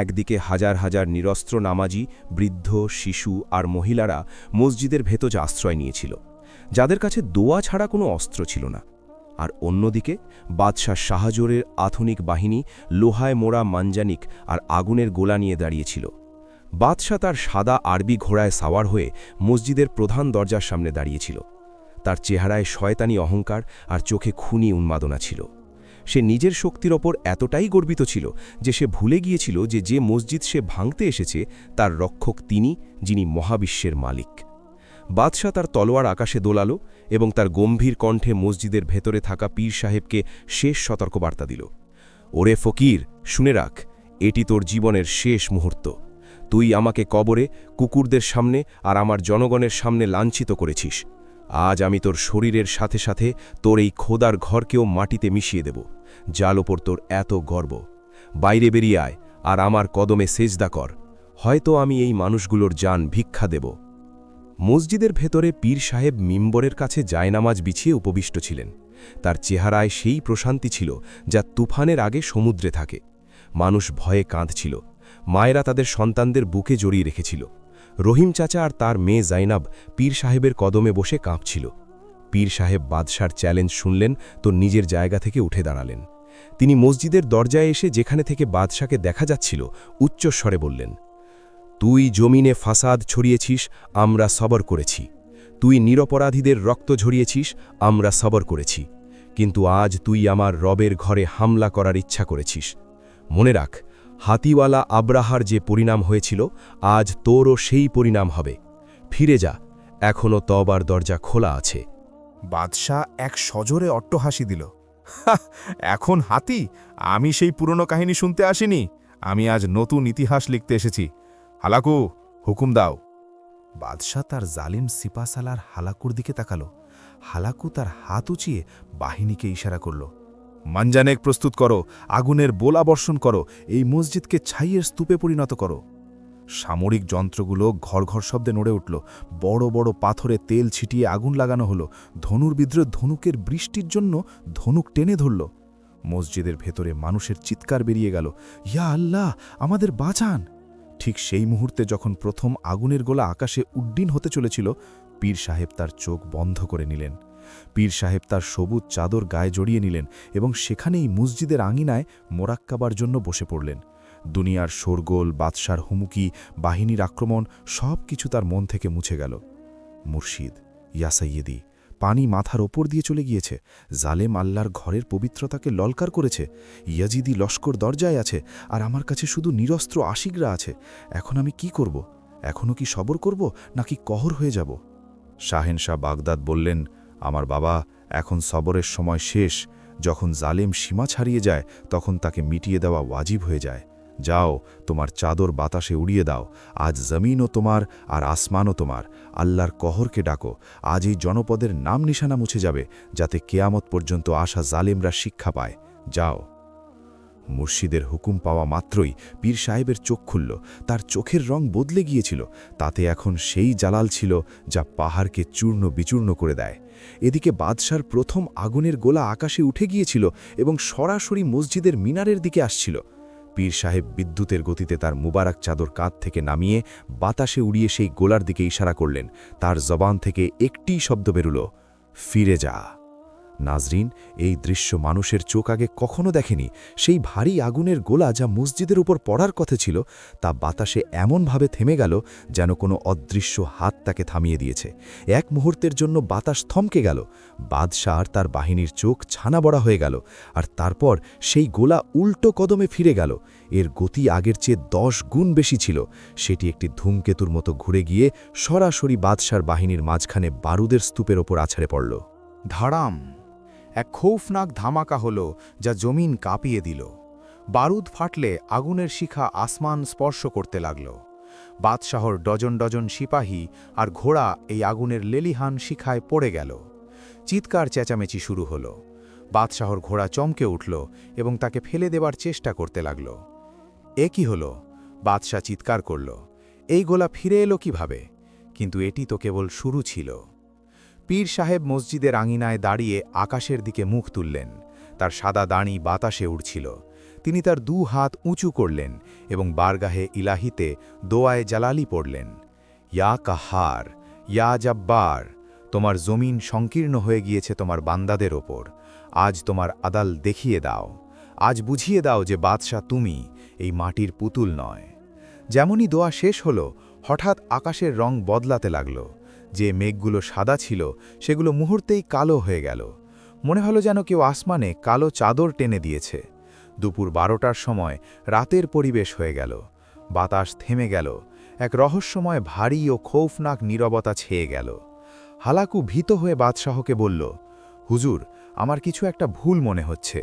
একদিকে হাজার হাজার নিরস্ত্র নামাজি, বৃদ্ধ, শিশু আর মহিলারা মসজিদের ভেতরে আশ্রয় নিয়েছিল, যাদের কাছে দোয়া ছাড়া কোনো অস্ত্র ছিল না। আর অন্যদিকে বাদশাহ শাহজোরের আধুনিক বাহিনী লোহায় মোড়া মানজানিক আর আগুনের গোলা নিয়ে দাঁড়িয়েছিল। বাদশাহ তার সাদা আরবি ঘোড়ায় সাওয়ার হয়ে মসজিদের প্রধান দরজার সামনে দাঁড়িয়েছিল। তার চেহারায় শয়তানি অহংকার আর চোখে খুনি উন্মাদনা ছিল। সে নিজের শক্তির ওপর এতটাই গর্বিত ছিল যে সে ভুলে গিয়েছিল যে যে মসজিদ সে ভাঙতে এসেছে তার রক্ষক তিনি, যিনি মহাবিশ্বের মালিক। বাদশাহ তার তলোয়ার আকাশে দোলালো এবং তার গম্ভীর কণ্ঠে মসজিদের ভেতরে থাকা পীর সাহেবকে শেষ সতর্কবার্তা দিল। ওরে ফকির, শুনে রাখ, এটি তোর জীবনের শেষ মুহূর্ত। তুই আমাকে কবরে, কুকুরদের সামনে আর আমার জনগণের সামনে লাঞ্ছিত করেছিস। আজ আমি তোর শরীরের সাথে সাথে তোর এই খোদার ঘরকেও মাটিতে মিশিয়ে দেব, যার ওপর তোর এত গর্ব। বাইরে বেরিয়ে আয় আর আমার কদমে সেজদা কর, হয়তো আমি এই মানুষগুলোর জান ভিক্ষা দেব। মসজিদের ভেতরে পীর সাহেব মিম্বরের কাছে জায়নামাজ বিছিয়ে উপবিষ্ট ছিলেন। তার চেহারায় সেই প্রশান্তি ছিল যা তুফানের আগে সমুদ্রে থাকে। মানুষ ভয়ে কাঁদছিল, মায়েরা তাদের সন্তানদের বুকে জড়িয়ে রেখেছিল। রহিম চাচা আর তার মেয়ে জাইনাব পীর সাহেবের কদমে বসে কাঁপছিল। পীর সাহেব বাদশার চ্যালেঞ্জ শুনলেন তো নিজের জায়গা থেকে উঠে দাঁড়ালেন। তিনি মসজিদের দরজায় এসে যেখানে থেকে বাদশাকে দেখা যাচ্ছিল উচ্চস্বরে বললেন, তুই জমিনে ফাসাদ ছড়িয়েছিস, আমরা সবর করেছি। তুই নিরপরাধীদের রক্ত ঝরিয়েছিস, আমরা সবর করেছি। কিন্তু আজ তুই আমার রবের ঘরে হামলা করার ইচ্ছা করেছিস। মনে রাখ, হাতিওয়ালা আব্রাহার যে পরিণাম হয়েছিল, আজ তোরও সেই পরিণাম হবে। ফিরে যা, এখনও তওবার দরজা খোলা আছে। বাদশাহ এক সজোরে অট্টহাসি দিল। এখন হাতি? আমি সেই পুরনো কাহিনী শুনতে আসিনি, আমি আজ নতুন ইতিহাস লিখতে এসেছি। হালাকু, হুকুম দাও। বাদশাহ তার জালিম সিপাসালার হালাকুর দিকে তাকালো। হালাকু তার হাত উঁচিয়ে বাহিনীকে ইশারা করল। মানজানেক প্রস্তুত করো, আগুনের বোলা বর্ষণ করো, এই মসজিদকে ছাইয়ের স্তূপে পরিণত করো। সামরিক যন্ত্রগুলো ঘর ঘর শব্দে নড়ে উঠল। বড় বড় পাথরে তেল ছিটিয়ে আগুন লাগানো হলো। ধনুর্বিদ্র ধনুকের বৃষ্টির জন্য ধনুক টেনে ধরল। মসজিদের ভেতরে মানুষের চিৎকার বেরিয়ে গেল, ইয়া আল্লাহ, আমাদের বাঁচান! ঠিক সেই মুহূর্তে যখন প্রথম আগুনের গোলা আকাশে উড্ডীন হতে চলেছিল, পীর সাহেব তার চোখ বন্ধ করে নিলেন। পীর সাহেব তার সবুজ চাদর গায়ে জড়িয়ে নিলেন এবং সেখানেই মসজিদের আঙিনায় মোরাক্কাবার জন্য বসে পড়লেন। দুনিয়ার শোরগোল, বাদশার হুমকি, বাহিনীর আক্রমণ সব কিছু তার মন থেকে মুছে গেল। মুর্শিদ, ইয়া সৈয়দি, পানি মাথার ওপর দিয়ে চলে গিয়েছে। জালেম আল্লাহর ঘরের পবিত্রতাকে ললকার করেছে। ইয়াজিদি লস্কর দরজায় আছে, আর আমার কাছে শুধু নিরস্ত্র আশিকরা আছে। এখন আমি কি করব? এখনও কি সবর করব, নাকি কহর হয়ে যাব? শাহেনশাহ বাগদাদ বললেন, আমার বাবা, এখন সবরের সময় শেষ। যখন জালেম সীমা ছাড়িয়ে যায়, তখন তাকে মিটিয়ে দেওয়া ওয়াজিব হয়ে যায়। যাও, তোমার চাদর বাতাসে উড়িয়ে দাও। আজ জমিনও তোমার আর আসমানও তোমার। আল্লাহর কহরকে ডাকো। আজ এই জনপদের নাম নিশানা মুছে যাবে, যাতে কেয়ামত পর্যন্ত আসা জালেমরা শিক্ষা পায়। যাও। মুর্শিদের হুকুম পাওয়া মাত্রই পীর সাহেবের চোখ খুলল। তার চোখের রং বদলে গিয়েছিল। তাতে এখন সেই জালাল ছিল যা পাহাড়কে চূর্ণ বিচূর্ণ করে দেয়। এদিকে বাদশার প্রথম আগুনের গোলা আকাশে উঠে গিয়েছিল এবং সরাসরি মসজিদের মিনারের দিকে আসছিল। পীর সাহেব বিদ্যুতের গতিতে তার মুবারক চাদর কাঁধ থেকে নামিয়ে বাতাসে উড়িয়ে সেই গোলার দিকে ইশারা করলেন। তার জবান থেকে একটি শব্দ বেরুল, ফিরে যা। নাজরিন, এই দৃশ্য মানুষের চোখ আগে কখনো দেখেনি। সেই ভারী আগুনের গোলা যা মসজিদের উপর পড়ার কথা ছিল, তা বাতাসে এমনভাবে থেমে গেল যেন কোনো অদৃশ্য হাত তাকে থামিয়ে দিয়েছে। এক মুহূর্তের জন্য বাতাস থমকে গেল। বাদশাহ আর তার বাহিনীর চোখ ছানা বড়া হয়ে গেল। আর তারপর সেই গোলা উল্টো কদমে ফিরে গেল। এর গতি আগের চেয়ে 10 গুণ বেশি ছিল। সেটি একটি ধূমকেতুর মতো ঘুরে গিয়ে সরাসরি বাদশার বাহিনীর মাঝখানে বারুদের স্তূপের ওপর আছড়ে পড়ল। ধাড়াম! এক খৌফনাক ধামাকা হল, যা জমিন কাঁপিয়ে দিল। বারুদ ফাটলে আগুনের শিখা আসমান স্পর্শ করতে লাগল। বাদশাহর ডজন ডজন সিপাহী আর ঘোড়া এই আগুনের লেলিহান শিখায় পড়ে গেল। চিৎকার চেঁচামেচি শুরু হল। বাদশাহর ঘোড়া চমকে উঠল এবং তাকে ফেলে দেবার চেষ্টা করতে লাগল। এ কি হল? বাদশাহ চিৎকার করল, এই গোলা ফিরে এলো কিভাবে? কিন্তু এটি তো কেবল শুরু ছিল। পীর সাহেব মসজিদের আঙিনায় দাঁড়িয়ে আকাশের দিকে মুখ তুললেন। তার সাদা দাড়ি বাতাসে উড়ছিল। তিনি তার 2 হাত উঁচু করলেন এবং বারগাহে ইলাহিতে দোয়ায়ে জালালি পড়লেন। ইয়া কাহার, ইয়া জাব্বার, তোমার জমিন সংকীর্ণ হয়ে গিয়েছে তোমার বান্দাদের ওপর। আজ তোমার আদাল দেখিয়ে দাও। আজ বুঝিয়ে দাও যে বাদশাহ তুমি, এই মাটির পুতুল নয়। যেমনই দোয়া শেষ হল, হঠাৎ আকাশের রং বদলাতে লাগল। যে মেঘগুলো সাদা ছিল, সেগুলো মুহূর্তেই কালো হয়ে গেল। মনে হলো যেন কেউ আসমানে কালো চাদর টেনে দিয়েছে। দুপুর 12টার সময় রাতের পরিবেশ হয়ে গেল। বাতাস থেমে গেল। এক রহস্যময় ভারী ও খৌফনাক নীরবতা ছেয়ে গেল। হালাকু ভীত হয়ে বাদশাহকে বলল, হুজুর, আমার কিছু একটা ভুল মনে হচ্ছে।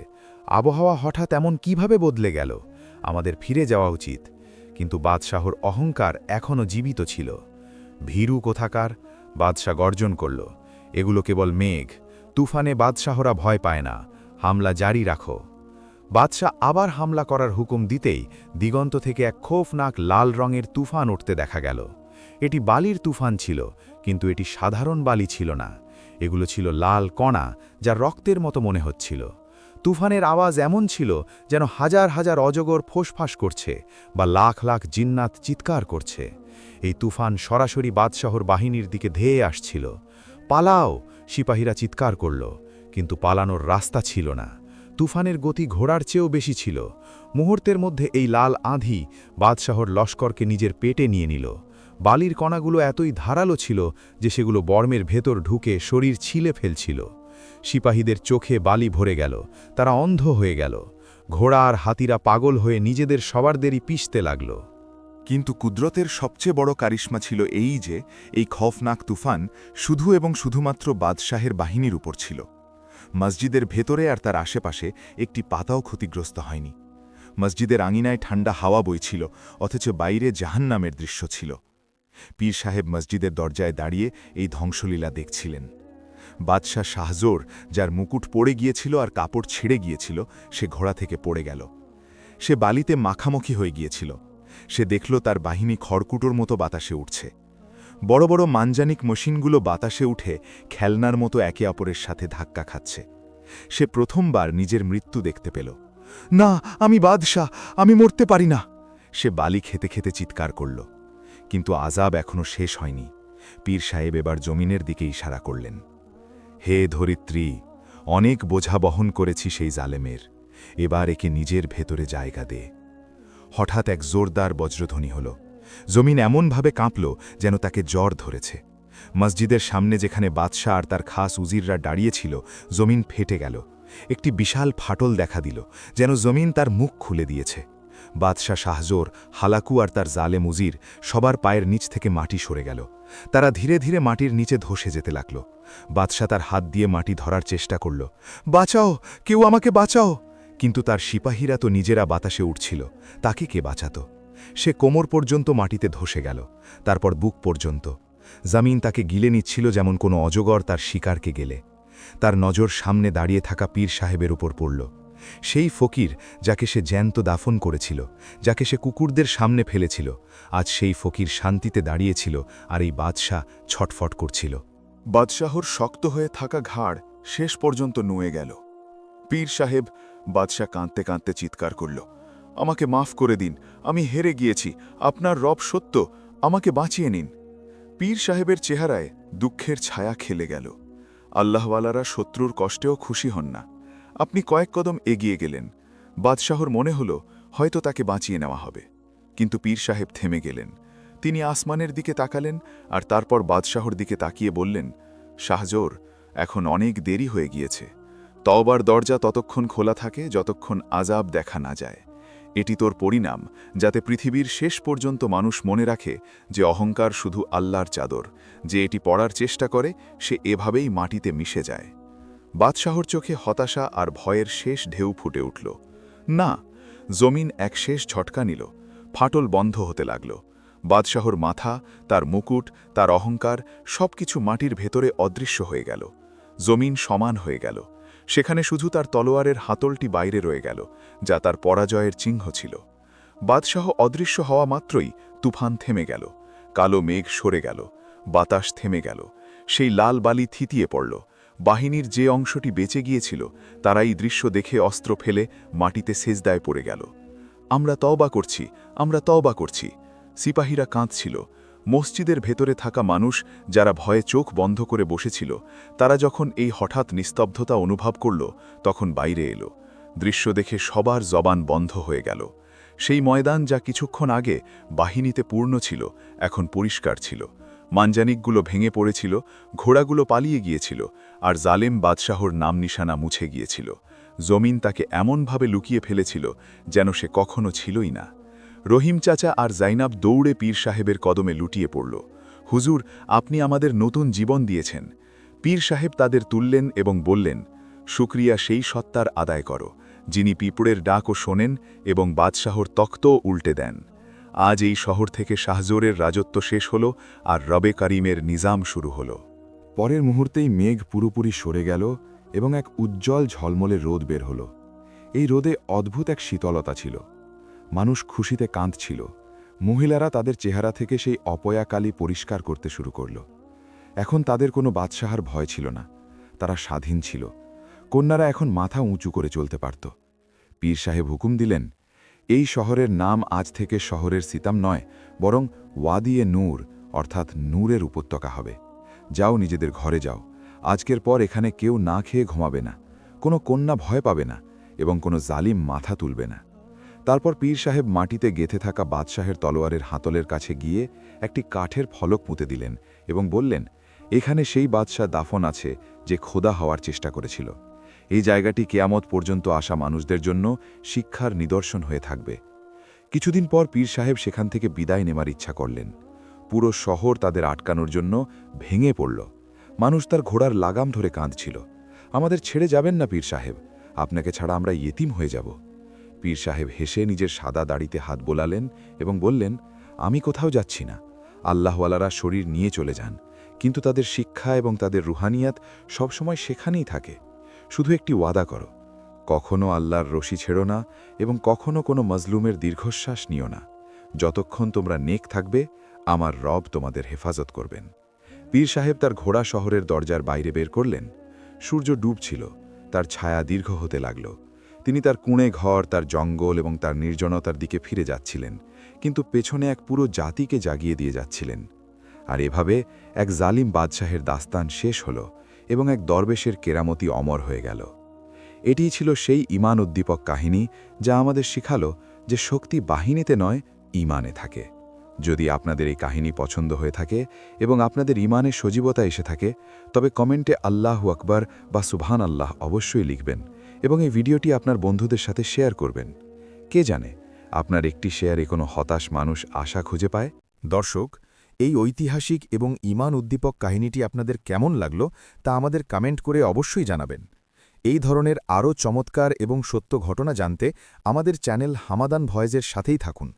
আবহাওয়া হঠাৎ এমন কিভাবে বদলে গেল? আমাদের ফিরে যাওয়া উচিত। কিন্তু বাদশাহর অহংকার এখনও জীবিত ছিল। ভীরু কোথাকার! বাদশাহ গর্জন করল, এগুলো কেবল মেঘ। তুফানে বাদশাহরা ভয় পায় না। হামলা জারি রাখো। বাদশাহ আবার হামলা করার হুকুম দিতেই দিগন্ত থেকে এক খৌফনাক লাল রঙের তুফান উঠতে দেখা গেল। এটি বালির তুফান ছিল, কিন্তু এটি সাধারণ বালি ছিল না। এগুলো ছিল লাল কণা, যা রক্তের মতো মনে হচ্ছিল। তুফানের আওয়াজ এমন ছিল যেন হাজার হাজার অজগর ফোঁসফাঁস করছে বা লাখ লাখ জিন্নাত চিৎকার করছে। এই তুফান সরাসরি বাদশাহর বাহিনীর দিকে ধেয়ে আসছিল। পালাও! সিপাহীরা চিৎকার করল, কিন্তু পালানোর রাস্তা ছিল না। তুফানের গতি ঘোড়ার চেয়েও বেশি ছিল। মুহূর্তের মধ্যে এই লাল আঁধি বাদশাহর লস্করকে নিজের পেটে নিয়ে নিল। বালির কণাগুলো এতই ধারালো ছিল যে সেগুলো বর্মের ভেতর ঢুকে শরীর ছিলে ফেলছিল। সিপাহীদের চোখে বালি ভরে গেল। তারা অন্ধ হয়ে গেল। ঘোড়া আর হাতিরা পাগল হয়ে নিজেদের সবারদেরই পিষতে লাগল। কিন্তু কুদরতের সবচেয়ে বড় কারিশমা ছিল এই যে, এই খৌফনাক তুফান শুধু এবং শুধুমাত্র বাদশাহের বাহিনীর উপর ছিল। মসজিদের ভেতরে আর তার আশেপাশে একটি পাতাও ক্ষতিগ্রস্ত হয়নি। মসজিদের আঙিনায় ঠান্ডা হাওয়া বইছিল, অথচ বাইরে জাহান্নামের দৃশ্য ছিল। পীর সাহেব মসজিদের দরজায় দাঁড়িয়ে এই ধ্বংসলীলা দেখছিলেন। বাদশাহ শাহজোর, যার মুকুট পড়ে গিয়েছিল আর কাপড় ছিঁড়ে গিয়েছিল, সে ঘোড়া থেকে পড়ে গেল। সে বালিতে মাখামুখি হয়ে গিয়েছিল। সে দেখল তার বাহিনী খড়কুটোর মতো বাতাসে উঠছে। বড় বড় মানজানিক মেশিনগুলো বাতাসে উঠে খেলনার মতো একে অপরের সাথে ধাক্কা খাচ্ছে। সে প্রথমবার নিজের মৃত্যু দেখতে পেল। না, আমি বাদশাহ, আমি মরতে পারি না। সে বালি খেতে খেতে চিৎকার করল। কিন্তু আজাব এখনো শেষ হয়নি। পীর সাহেব এবার জমিনের দিকে ইশারা করলেন। হে ধরিত্রী, অনেক বোঝা বহন করেছি সেই জালেমের, এবার একে নিজের ভেতরে জায়গা দে। হঠাৎ এক জোরদার বজ্রধ্বনি হল। জমিন এমনভাবে কাঁপল যেন তাকে জ্বর ধরেছে। মসজিদের সামনে যেখানে বাদশাহ আর তার খাস উজিররা দাঁড়িয়েছিল, জমিন ফেটে গেল। একটি বিশাল ফাটল দেখা দিল, যেন জমিন তার মুখ খুলে দিয়েছে। বাদশাহ শাহজোর, হালাকু আর তার জালেম উজির সবার পায়ের নিচ থেকে মাটি সরে গেল। তারা ধীরে ধীরে মাটির নিচে ধসে যেতে লাগল। বাদশাহ তার হাত দিয়ে মাটি ধরার চেষ্টা করল। বাঁচাও, কেউ আমাকে বাঁচাও! কিন্তু তার সিপাহীরা তো নিজেরা বাতাসে উঠছিল, তাকে কে বাঁচাত? সে কোমর পর্যন্ত মাটিতে ধসে গেল, তারপর বুক পর্যন্ত। জামিন তাকে গিলে নিচ্ছিল যেমন কোনো অজগর তার শিকারকে গেলে। তার নজর সামনে দাঁড়িয়ে থাকা পীর সাহেবের উপর পড়ল। সেই ফকির যাকে সে জ্যান্ত দাফন করেছিল, যাকে সে কুকুরদের সামনে ফেলেছিল, আজ সেই ফকির শান্তিতে দাঁড়িয়েছিল আর এই বাদশাহ ছটফট করছিল। বাদশাহর শক্ত হয়ে থাকা ঘাড় শেষ পর্যন্ত নুয়ে গেল। পীর সাহেব, বাদশাহ কাঁদতে কাঁদতে চিৎকার করল, আমাকে মাফ করে দিন, আমি হেরে গিয়েছি, আপনার রব সত্য, আমাকে বাঁচিয়ে নিন। পীর সাহেবের চেহারায় দুঃখের ছায়া খেলে গেল। আল্লাহওয়ালারা শত্রুর কষ্টেও খুশি হন না। আপনি কয়েক কদম এগিয়ে গেলেন। বাদশাহর মনে হল হয়তো তাকে বাঁচিয়ে নেওয়া হবে, কিন্তু পীর সাহেব থেমে গেলেন। তিনি আসমানের দিকে তাকালেন আর তারপর বাদশাহর দিকে তাকিয়ে বললেন, শাহজোর, এখন অনেক দেরি হয়ে গিয়েছে। তওবার দরজা ততক্ষণ খোলা থাকে যতক্ষণ আজাব দেখা না যায়। এটি তোর পরিণাম, যাতে পৃথিবীর শেষ পর্যন্ত মানুষ মনে রাখে যে অহংকার শুধু আল্লাহর চাদর। যে এটি পড়ার চেষ্টা করে সে এভাবেই মাটিতে মিশে যায়। বাদশাহর চোখে হতাশা আর ভয়ের শেষ ঢেউ ফুটে উঠল। না, জমিন এক শেষ ঝটকা নিল। ফাটল বন্ধ হতে লাগল। বাদশাহর মাথা, তার মুকুট, তার অহংকার সবকিছু মাটির ভেতরে অদৃশ্য হয়ে গেল। জমিন সমান হয়ে গেল। সেখানে শুধু তার তলোয়ারের হাতলটি বাইরে রয়ে গেল, যা তার পরাজয়ের চিহ্ন ছিল। বাদশাহ অদৃশ্য হওয়া মাত্রই তুফান থেমে গেল। কালো মেঘ সরে গেল। বাতাস থেমে গেল। সেই লাল বালি থিতিয়ে পড়ল। বাহিনীর যে অংশটি বেঁচে গিয়েছিল তারা এই দৃশ্য দেখে অস্ত্র ফেলে মাটিতে সেজদায় পড়ে গেল। আমরা তওবা করছি, আমরা তওবা করছি। সিপাহীরা কাঁদছিল। মসজিদের ভেতরে থাকা মানুষ, যারা ভয়ে চোখ বন্ধ করে বসেছিল, তারা যখন এই হঠাৎ নিস্তব্ধতা অনুভব করল, তখন বাইরে এলো। দৃশ্য দেখে সবার জবান বন্ধ হয়ে গেল। সেই ময়দান যা কিছুক্ষণ আগে বাহিনীতে পূর্ণ ছিল, এখন পরিষ্কার ছিল। মানজানিকগুলো ভেঙে পড়েছিল, ঘোড়াগুলো পালিয়ে গিয়েছিল, আর জালেম বাদশাহর নাম নিশানা মুছে গিয়েছিল। জমিন তাকে এমনভাবে লুকিয়ে ফেলেছিল যেন সে কখনো ছিলই না। রহিম চাচা আর জাইনাব দৌড়ে পীর সাহেবের কদমে লুটিয়ে পড়ল। হুজুর, আপনি আমাদের নতুন জীবন দিয়েছেন। পীর সাহেব তাদের তুললেন এবং বললেন, শুকরিয়া সেই সত্তার আদায় করো, যিনি পিঁপড়ের ডাকও শোনেন এবং বাদশাহর তখ্তও উল্টে দেন। আজ এই শহর থেকে শাহজোরের রাজত্ব শেষ হল আর রবে কারিমের নিজাম শুরু হল। পরের মুহূর্তেই মেঘ পুরোপুরি সরে গেল এবং এক উজ্জ্বল ঝলমলে রোদ বের হল। এই রোদে অদ্ভুত এক শীতলতা ছিল। মানুষ খুশিতে কাঁদছিল। মহিলারা তাদের চেহারা থেকে সেই অপয়াকালি পরিষ্কার করতে শুরু করল। এখন তাদের কোনো বাদশাহার ভয় ছিল না। তারা স্বাধীন ছিল। কন্যারা এখন মাথা উঁচু করে চলতে পারত। পীর সাহেব হুকুম দিলেন, এই শহরের নাম আজ থেকে শহরের সিতাম নয়, বরং ওয়াদিয়ে নূর, অর্থাৎ নূরের উপত্যকা হবে। যাও, নিজেদের ঘরে যাও। আজকের পর এখানে কেউ না খেয়ে ঘুমাবে না, কোনো কন্যা ভয় পাবে না এবং কোনো জালিম মাথা তুলবে না। তারপর পীর সাহেব মাটিতে গেঁথে থাকা বাদশাহের তলোয়ারের হাতলের কাছে গিয়ে একটি কাঠের ফলক পুঁতে দিলেন এবং বললেন, এখানে সেই বাদশাহ দাফন আছে যে খোদা হওয়ার চেষ্টা করেছিল। এই জায়গাটি কেয়ামত পর্যন্ত আসা মানুষদের জন্য শিক্ষার নিদর্শন হয়ে থাকবে। কিছুদিন পর পীর সাহেব সেখান থেকে বিদায় নেবার ইচ্ছা করলেন। পুরো শহর তাদের আটকানোর জন্য ভেঙে পড়ল। মানুষ তার ঘোড়ার লাগাম ধরে কাঁদছিল। আমাদের ছেড়ে যাবেন না পীর সাহেব, আপনাকে ছাড়া আমরা ইয়েতিম হয়ে যাব। পীর সাহেব হেসে নিজের সাদা দাড়িতে হাত বোলালেন এবং বললেন, আমি কোথাও যাচ্ছি না। আল্লাহওয়ালারা শরীর নিয়ে চলে যান, কিন্তু তাদের শিক্ষা এবং তাদের রুহানিয়াত সবসময় সেখানেই থাকে। শুধু একটি ওয়াদা করো, কখনো আল্লাহর রশি ছেড়ো না এবং কখনো কোনো মজলুমের দীর্ঘশ্বাস নিও না। যতক্ষণ তোমরা নেক থাকবে, আমার রব তোমাদের হেফাজত করবেন। পীর সাহেব তার ঘোড়া শহরের দরজার বাইরে বের করলেন। সূর্য ডুবছিল, তার ছায়া দীর্ঘ হতে লাগল। তিনি তার কুঁড়ে ঘর, তার জঙ্গল এবং তার নির্জনতার দিকে ফিরে যাচ্ছিলেন, কিন্তু পেছনে এক পুরো জাতিকে জাগিয়ে দিয়ে যাচ্ছিলেন। আর এভাবে এক জালিম বাদশাহের দাস্তান শেষ হল এবং এক দরবেশের কেরামতি অমর হয়ে গেল। এটিই ছিল সেই ঈমান উদ্দীপক কাহিনী যা আমাদের শিখালো যে শক্তি বাহিনীতে নয়, ঈমানে থাকে। যদি আপনাদের এই কাহিনী পছন্দ হয়ে থাকে এবং আপনাদের ঈমানে সজীবতা এসে থাকে, তবে কমেন্টে আল্লাহু আকবার বা সুবহান আল্লাহ অবশ্যই লিখবেন এবং এই ভিডিওটি আপনার বন্ধুদের সাথে শেয়ার করবেন। কে জানে, আপনার একটি শেয়ারে কোনো হতাশ মানুষ আশা খুঁজে পায়। দর্শক, এই ঐতিহাসিক এবং ঈমান উদ্দীপক কাহিনীটি আপনাদের কেমন লাগলো তা আমাদের কমেন্ট করে অবশ্যই জানাবেন। এই ধরনের আরও চমৎকার এবং সত্য ঘটনা জানতে আমাদের চ্যানেল হামাদান ভয়েসের সাথেই থাকুন।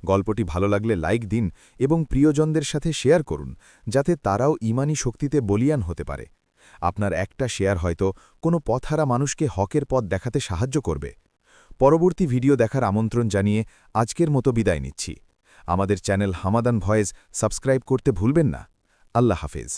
গল্পটি ভালো লাগলে লাইক দিন এবং প্রিয়জনদের সাথে শেয়ার করুন, যাতে তারাও ঈমানি শক্তিতে বলীয়ান হতে পারে। আপনার একটা শেয়ার হয়তো কোনো পথহারা মানুষকে হকের পথ দেখাতে সাহায্য করবে। পরবর্তী ভিডিও দেখার আমন্ত্রণ জানিয়ে আজকের মতো বিদায় নিচ্ছি। আমাদের চ্যানেল হামাদান ভয়েস সাবস্ক্রাইব করতে ভুলবেন না। আল্লাহ হাফেজ।